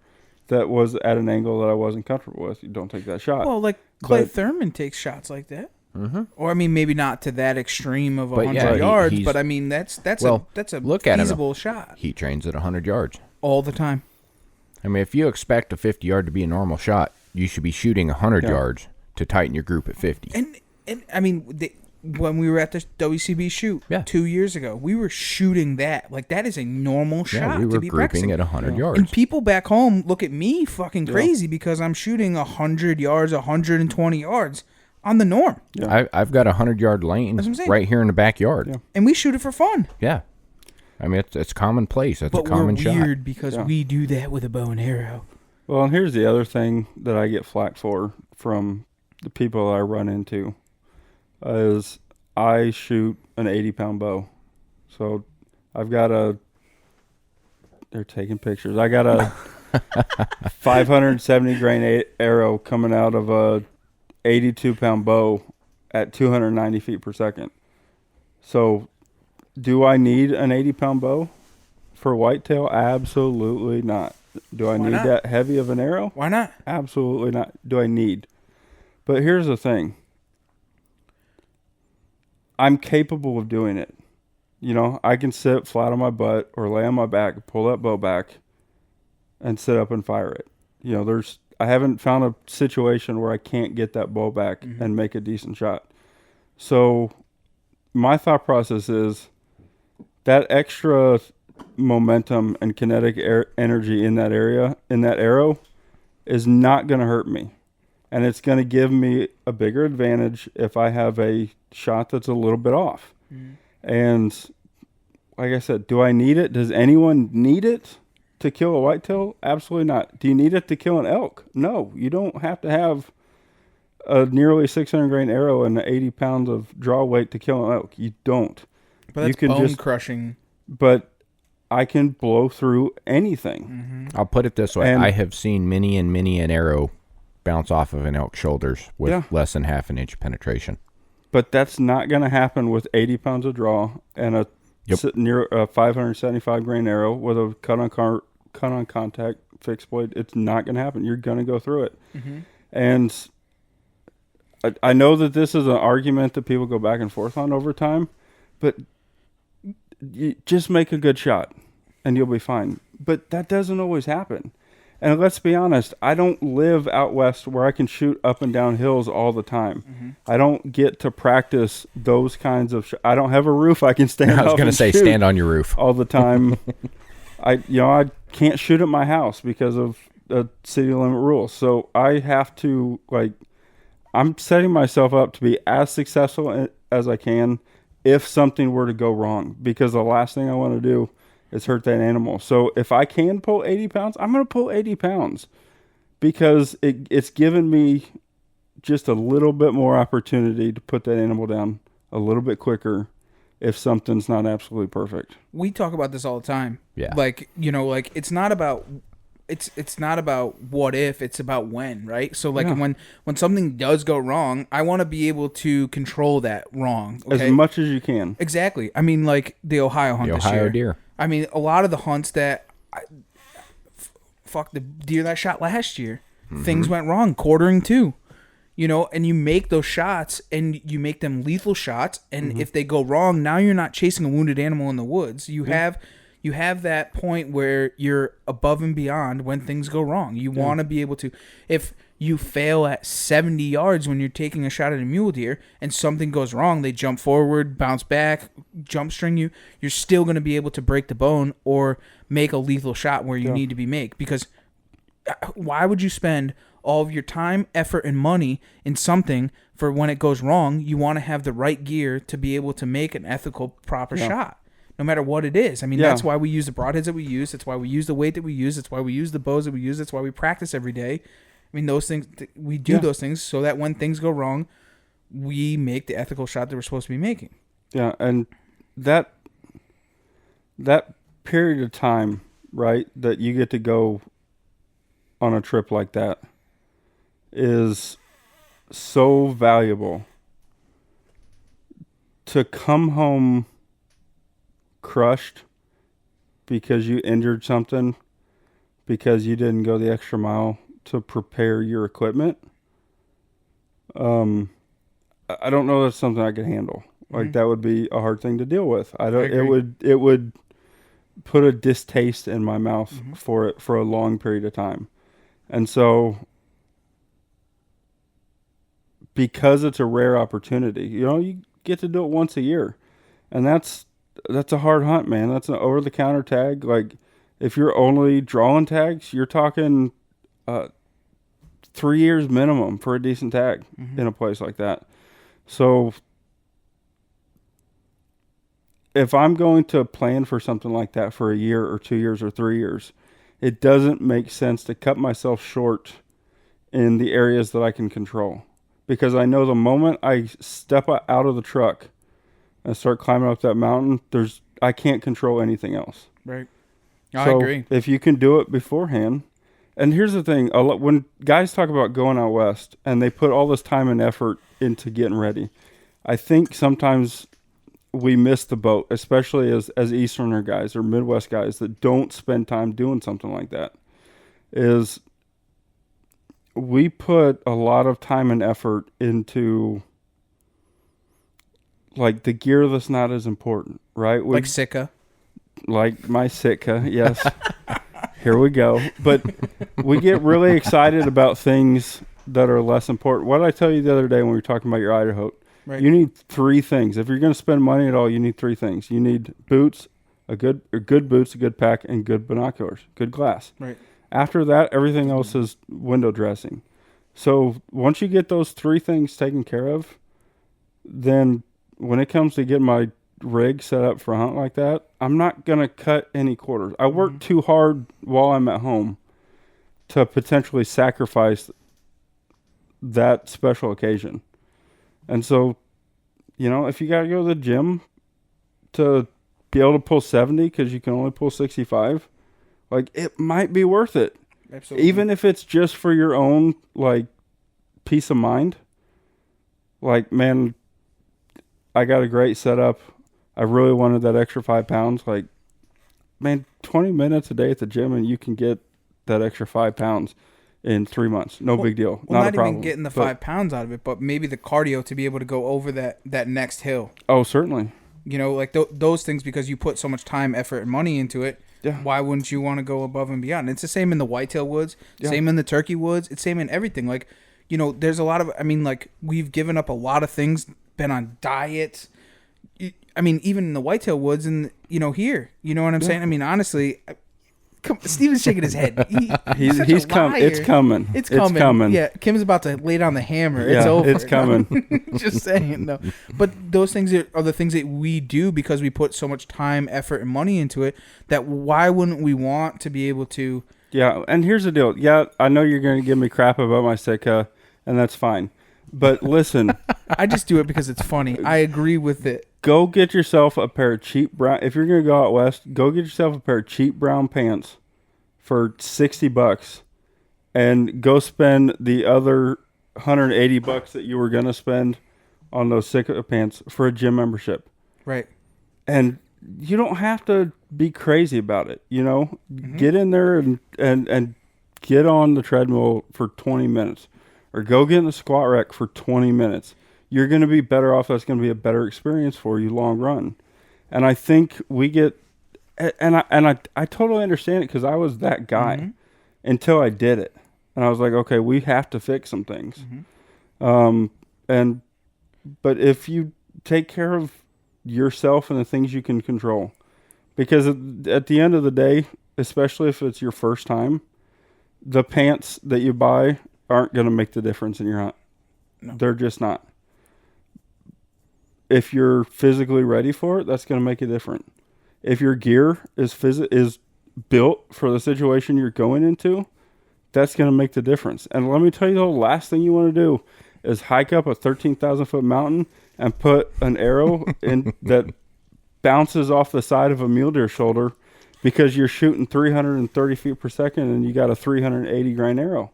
that was at an angle that I wasn't comfortable with. You don't take that shot. Well, like Clay Thurman takes shots like that. Mm-hmm. Or I mean, maybe not to that extreme of 100 yards, but I mean that's a feasible shot. He trains at 100 yards all the time. I mean, if you expect a 50 yard to be a normal shot, you should be shooting 100 yards to tighten your group at 50. And I mean, when we were at the WCB shoot 2 years ago, we were shooting that. Like, that is a normal shot we were to be grouping practicing at 100 yards. And people back home look at me fucking crazy because I'm shooting 100 yards, 120 yards on the norm. Yeah. I've got a 100-yard lane right here in the backyard. Yeah. And we shoot it for fun. Yeah. I mean, it's commonplace. It's a common shot. But we're weird because we do that with a bow and arrow. Well, and here's the other thing that I get flack for from the people I run into is I shoot an 80-pound bow. So I've got they're taking pictures. I got a 570 grain arrow coming out of a 82-pound bow at 290 feet per second. So do I need an 80-pound bow for whitetail? Absolutely not. Do I need that heavy of an arrow? Why not? Absolutely not. Do I need? But here's the thing. I'm capable of doing it. I can sit flat on my butt or lay on my back, pull that bow back, and sit up and fire it. You know, I haven't found a situation where I can't get that bow back and make a decent shot. So my thought process is that extra momentum and kinetic energy in that area, in that arrow, is not going to hurt me. And it's going to give me a bigger advantage if I have a shot that's a little bit off. And like I said, do I need it? Does anyone need it to kill a whitetail? Absolutely not. Do you need it to kill an elk? No, you don't have to have a nearly 600 grain arrow and 80 pounds of draw weight to kill an elk. You don't. But that's bone crushing. But I can blow through anything. I'll put it this way. And I have seen many an arrow bounce off of an elk's shoulders with less than half an inch penetration. But that's not going to happen with 80 pounds of draw and a near a 575 grain arrow with a cut on contact fixed blade. It's not going to happen. You're going to go through it. And I know that this is an argument that people go back and forth on over time, but you just make a good shot and you'll be fine. But that doesn't always happen. And let's be honest, I don't live out west where I can shoot up and down hills all the time. I don't get to practice those kinds of I don't have a roof I can stand on. I was going to say stand on your roof all the time. I can't shoot at my house because of the city limit rules. So I have to I'm setting myself up to be as successful as I can if something were to go wrong, because the last thing I want to do is hurt that animal. So if I can pull 80 pounds, I'm going to pull 80 pounds because it's given me just a little bit more opportunity to put that animal down a little bit quicker if something's not absolutely perfect. We talk about this all the time. Yeah. It's not about what if, it's about when, right? So when something does go wrong, I want to be able to control that wrong. Okay? As much as you can. Exactly. I mean, like the Ohio hunt this year. The Ohio deer. I mean, a lot of the hunts that the deer that shot last year, things went wrong, quartering too. And you make those shots and you make them lethal shots, and if they go wrong, now you're not chasing a wounded animal in the woods. You have that point where you're above and beyond when things go wrong. You want to be able to, if you fail at 70 yards when you're taking a shot at a mule deer and something goes wrong, they jump forward, bounce back, jump string you, you're still going to be able to break the bone or make a lethal shot where you need to be made. Because why would you spend all of your time, effort, and money in something for when it goes wrong? You want to have the right gear to be able to make an ethical, proper shot. No matter what it is. I mean, that's why we use the broadheads that we use. That's why we use the weight that we use. That's why we use the bows that we use. That's why we practice every day. I mean, those things, we do those things so that when things go wrong, we make the ethical shot that we're supposed to be making. Yeah, and that period of time, right, that you get to go on a trip like that is so valuable. To come home crushed because you injured something because you didn't go the extra mile to prepare your equipment, I don't know that's something I could handle. That would be a hard thing to deal with. It would put a distaste in my mouth for it for a long period of time. And so because it's a rare opportunity, you get to do it once a year, and that's a hard hunt, man. That's an over-the-counter tag. If you're only drawing tags, you're talking 3 years minimum for a decent tag in a place like that. So if I'm going to plan for something like that for a year or 2 years or 3 years, it doesn't make sense to cut myself short in the areas that I can control. Because I know the moment I step out of the truck and start climbing up that mountain, I can't control anything else. Right. I agree. If you can do it beforehand, and here's the thing, when guys talk about going out west and they put all this time and effort into getting ready, I think sometimes we miss the boat, especially as Easterner guys or Midwest guys that don't spend time doing something like that, is we put a lot of time and effort into the gear that's not as important, right? Like Sitka. Like my Sitka, yes. Here we go. But we get really excited about things that are less important. What did I tell you the other day when we were talking about your Idaho? Right. You need 3 things. If you're going to spend money at all, you need 3 things. You need boots, good boots, a good pack, and good binoculars, good glass. Right. After that, everything else is window dressing. So once you get those 3 things taken care of, then when it comes to getting my rig set up for a hunt like that, I'm not going to cut any quarters. I work too hard while I'm at home to potentially sacrifice that special occasion. And so, if you got to go to the gym to be able to pull 70 because you can only pull 65, like, it might be worth it. Absolutely. Even if it's just for your own, like, peace of mind. Like, man, I got a great setup. I really wanted that extra 5 pounds. Like, man, 20 minutes a day at the gym and you can get that extra 5 pounds in 3 months. No big deal. Well, not a problem. Even getting the 5 pounds out of it, but maybe the cardio to be able to go over that next hill. Oh, certainly. Like those things, because you put so much time, effort, and money into it. Yeah. Why wouldn't you want to go above and beyond? It's the same in the whitetail woods, same in the turkey woods. It's same in everything. Like, there's a lot of, we've given up a lot of things, been on diets. Even in the whitetail woods and, here, you know what I'm saying? Honestly, Steven's shaking his head. He's coming. It's coming. It's coming. Yeah, Kim's about to lay down the hammer. It's over. It's coming. Just saying, no. But those things are the things that we do because we put so much time, effort, and money into it. That why wouldn't we want to be able to? Yeah, and here's the deal. Yeah, I know you're going to give me crap about my Sitka, and that's fine. But listen, I just do it because it's funny. I agree with it. Go get yourself a pair of cheap brown. If you're going to go out west, go get yourself a pair of cheap brown pants for $60 and go spend the other $180 that you were going to spend on those Sitka pants for a gym membership. Right. And you don't have to be crazy about it, Mm-hmm. Get in there and get on the treadmill for 20 minutes or go get in the squat rack for 20 minutes. You're going to be better off. That's going to be a better experience for you long run. And I think we get, and I totally understand it because I was that guy until I did it. And I was like, okay, we have to fix some things. But if you take care of yourself and the things you can control, because at the end of the day, especially if it's your first time, the pants that you buy aren't going to make the difference in your hunt. No. They're just not. If you're physically ready for it, that's going to make it different. If your gear is built for the situation you're going into, that's going to make the difference. And let me tell you, the last thing you want to do is hike up a 13,000-foot mountain and put an arrow in that bounces off the side of a mule deer shoulder because you're shooting 330 feet per second and you got a 380 grain arrow.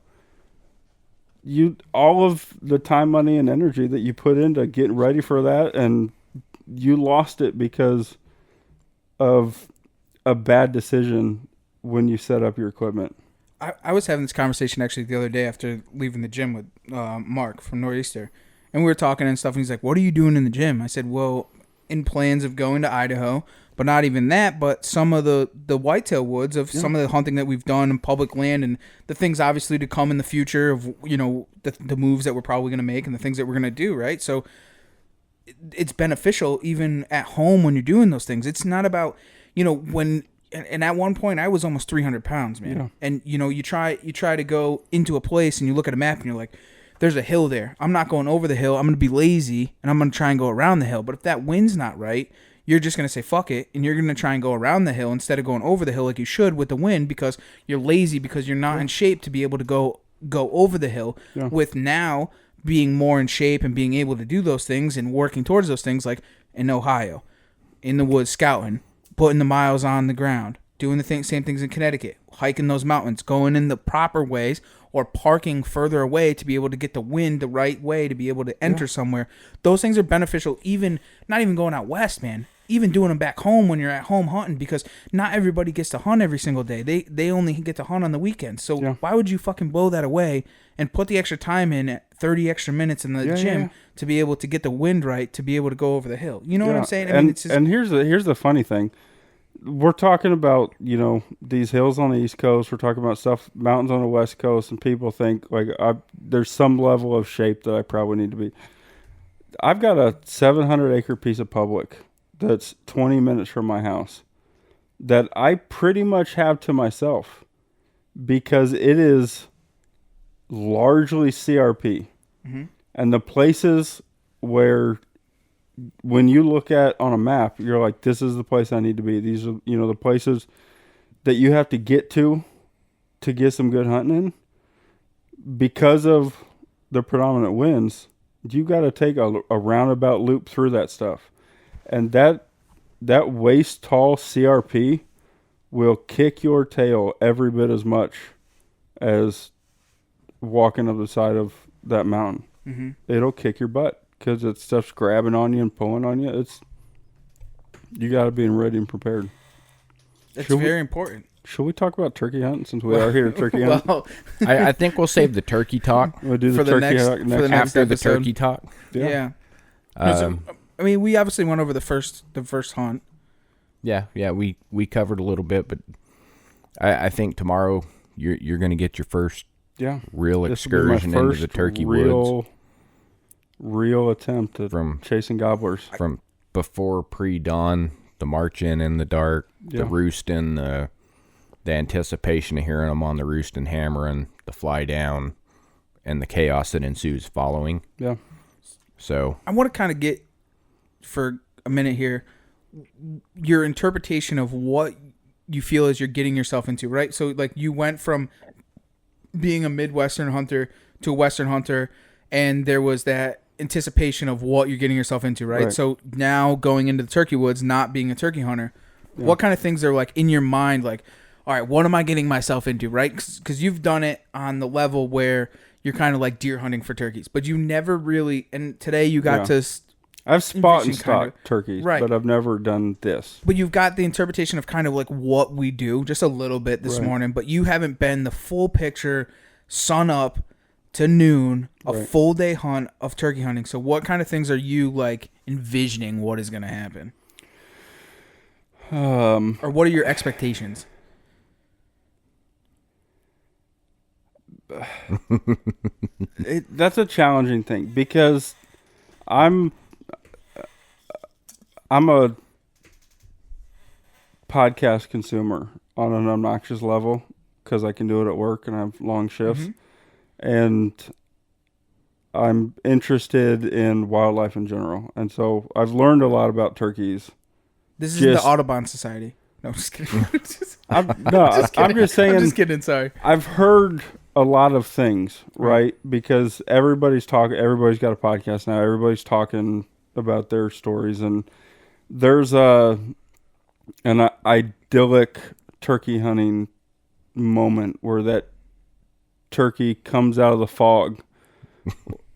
All of the time, money, and energy that you put into getting ready for that, and you lost it because of a bad decision when you set up your equipment. I was having this conversation actually the other day after leaving the gym with Mark from Nor'easter, and we were talking and stuff, and he's like, what are you doing in the gym? I said, well, in plans of going to Idaho, but not even that, but some of the whitetail woods of some of the hunting that we've done in public land and the things obviously to come in the future of, the moves that we're probably going to make and the things that we're going to do, right? So it's beneficial even at home when you're doing those things. It's not about, when, and at one point I was almost 300 pounds, man. Yeah. And, you try to go into a place and you look at a map and you're like, there's a hill there. I'm not going over the hill. I'm going to be lazy and I'm going to try and go around the hill. But if that wind's not right, you're just going to say, fuck it. And you're going to try and go around the hill instead of going over the hill like you should with the wind because you're lazy because you're not in shape to be able to go over the hill. Yeah. With now being more in shape and being able to do those things and working towards those things, like in Ohio, in the woods, scouting, putting the miles on the ground, doing the same things in Connecticut, hiking those mountains, going in the proper ways, or parking further away to be able to get the wind the right way to be able to enter somewhere. Those things are beneficial, even not even going out west, man. Even doing them back home when you're at home hunting, because not everybody gets to hunt every single day. They only get to hunt on the weekends. So why would you fucking blow that away and put the extra time in at 30 extra minutes in the gym to be able to get the wind right to be able to go over the hill? You know what I'm saying? And here's the funny thing. we're talking about, these hills on the East Coast. We're talking about mountains on the West Coast, and people think like there's some level of shape that I probably need to be. I've got a 700-acre piece of public that's 20 minutes from my house that I pretty much have to myself because it is largely CRP. Mm-hmm. And the places where, when you look at on a map, you're like, this is the place I need to be. These are, the places that you have to get to get some good hunting in. Because of the predominant winds, you got to take a roundabout loop through that stuff. And that waist tall CRP will kick your tail every bit as much as walking up the side of that mountain. Mm-hmm. It'll kick your butt because that stuff's grabbing on you and pulling on you. You got to be ready and prepared. That's very important. Should we talk about turkey hunting since we are here turkey hunting? Well, I think we'll save the turkey talk. We'll do for the next after the episode. turkey talk. Yeah. I mean, we obviously went over the first hunt. Yeah, we covered a little bit, but I think tomorrow you're going to get your first real excursion into the turkey woods. Real attempt at chasing gobblers. From before pre-dawn, the march in the dark, the roosting, the anticipation of hearing them on the roost and hammering, the fly down, and the chaos that ensues following. Yeah. So I want to kind of get, for a minute here, your interpretation of what you feel as you're getting yourself into, right? So, like, you went from being a Midwestern hunter to a Western hunter, and there was that anticipation of what you're getting yourself into, right? So now going into the turkey woods, not being a turkey hunter, what kind of things are, like, in your mind, like, all right, what am I getting myself into, right? Because you've done it on the level where you're kind of like deer hunting for turkeys, but you never really, and today you got to... I've spot and stalked turkeys, but I've never done this. But you've got the interpretation of kind of like what we do, just a little bit this morning, but you haven't been the full picture, sun up to noon, a full day hunt of turkey hunting. So what kind of things are you like envisioning what is going to happen? Or what are your expectations? That's a challenging thing because I'm a podcast consumer on an obnoxious level because I can do it at work and I have long shifts. And I'm interested in wildlife in general. And so I've learned a lot about turkeys. This is the Audubon Society. No, I'm just kidding. I'm just saying. I'm just kidding. Sorry. I've heard a lot of things, right? Because everybody's got a podcast now. Everybody's talking about their stories. And there's an idyllic turkey hunting moment where that turkey comes out of the fog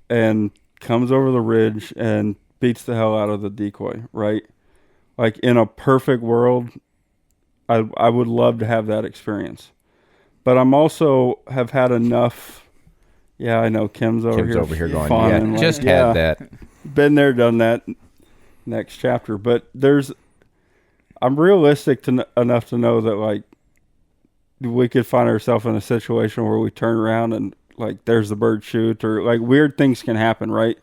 and comes over the ridge and beats the hell out of the decoy, right? Like in a perfect world, I would love to have that experience. But I'm also have had enough. Yeah, I know Kim's over here going, fawning, just had that. Been there, done that. Next chapter. But I'm realistic enough to know that like we could find ourselves in a situation where we turn around and like there's the bird shoot or like weird things can happen, right?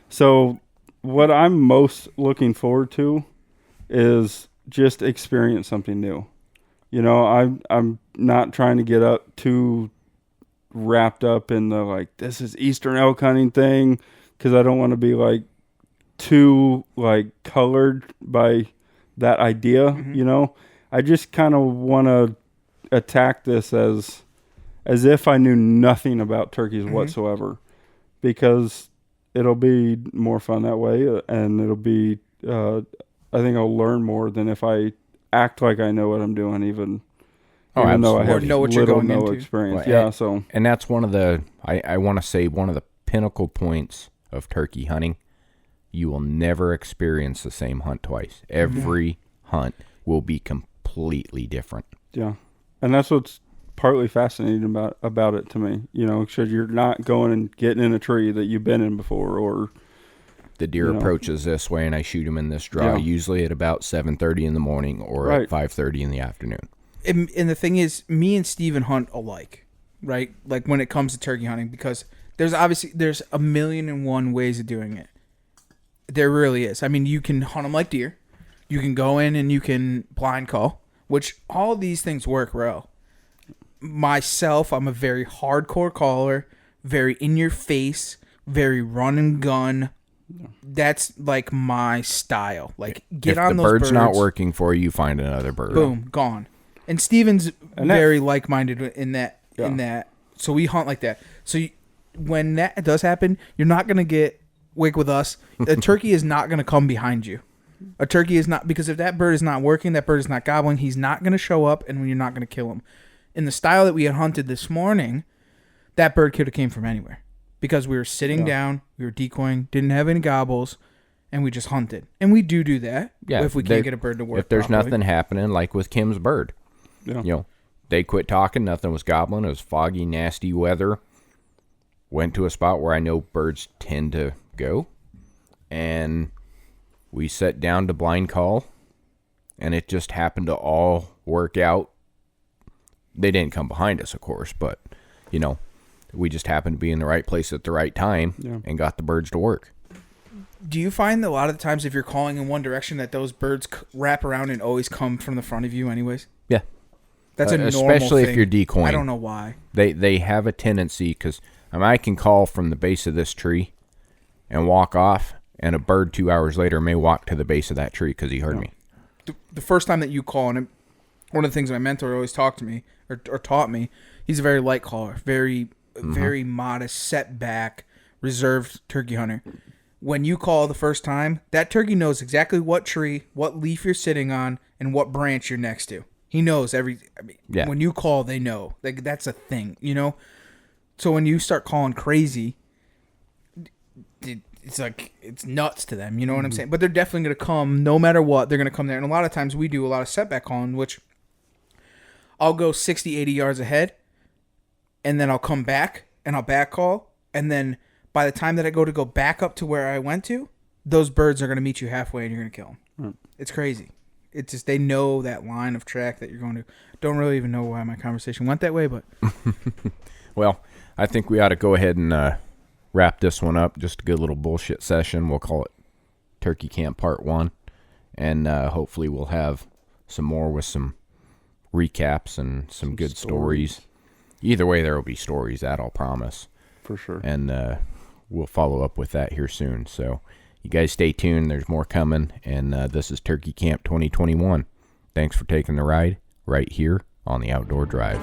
So what I'm most looking forward to is just experience something new. I'm not trying to get up too wrapped up in the like this is Eastern elk hunting thing because I don't want to be like too like colored by that idea. I just kind of want to attack this as if I knew nothing about turkeys whatsoever, because it'll be more fun that way, and it'll be I think I'll learn more than if I act like I know what I'm doing, even though I have no experience. Well, and that's one of the I want to say one of the pinnacle points of turkey hunting. You will never experience the same hunt twice. Every hunt will be completely different. Yeah. And that's what's partly fascinating about it to me, because you're not going and getting in a tree that you've been in before, or the deer approaches this way and I shoot him in this draw, usually at about 7:30 in the morning or at 5:30 in the afternoon. And the thing is, me and Steven hunt alike, right? Like when it comes to turkey hunting, because there's a million and one ways of doing it. There really is. I mean, you can hunt them like deer. You can go in and you can blind call, which all of these things work well. Myself, I'm a very hardcore caller, very in your face, very run and gun. That's like my style. Like get on those birds. If the bird's not working for you, find another bird. Boom, gone. And Steven's very like-minded in that. So we hunt like that. So when that does happen, you're not gonna get wake with us. A turkey is not gonna come behind you. A turkey is not, because if that bird is not working, that bird is not gobbling. He's not gonna show up, and you're not gonna kill him. In the style that we had hunted this morning, that bird could have came from anywhere. Because we were sitting down, we were decoying, didn't have any gobbles, and we just hunted. And we do that if we can't get a bird to work. If there's properly. nothing happening, like with Kim's bird. Yeah. They quit talking, nothing was gobbling, it was foggy, nasty weather. Went to a spot where I know birds tend to go. And we sat down to blind call, and it just happened to all work out. They didn't come behind us, of course, but, we just happened to be in the right place at the right time and got the birds to work. Do you find that a lot of the times if you're calling in one direction that those birds wrap around and always come from the front of you anyways? Yeah. That's a normal especially thing. If you're decoying. I don't know why. They have a tendency, because I can call from the base of this tree and walk off, and a bird 2 hours later may walk to the base of that tree because he heard me. The first time that you call, and one of the things my mentor always talked to me or taught me, he's a very light caller, very modest, set back, reserved turkey hunter. When you call the first time, that turkey knows exactly what tree, what leaf you're sitting on, and what branch you're next to. He knows when you call, they know. Like, that's a thing, So when you start calling crazy, it's like, it's nuts to them, you know what I'm saying? But they're definitely going to come, no matter what, they're going to come there. And a lot of times we do a lot of setback calling, which I'll go 60, 80 yards ahead, and then I'll come back, and I'll back call, and then by the time that I go back up to where I went to, those birds are going to meet you halfway, and you're going to kill them. It's crazy. It's just, they know that line of track that you're going to. Don't really even know why my conversation went that way, but. Well, I think we ought to go ahead and wrap this one up. Just a good little bullshit session. We'll call it Turkey Camp Part 1. And hopefully we'll have some more with some recaps and some good stories. Either way, there will be stories, that I'll promise. For sure. And we'll follow up with that here soon. So you guys stay tuned. There's more coming. And this is Turkey Camp 2021. Thanks for taking the ride right here on the Outdoor Drive.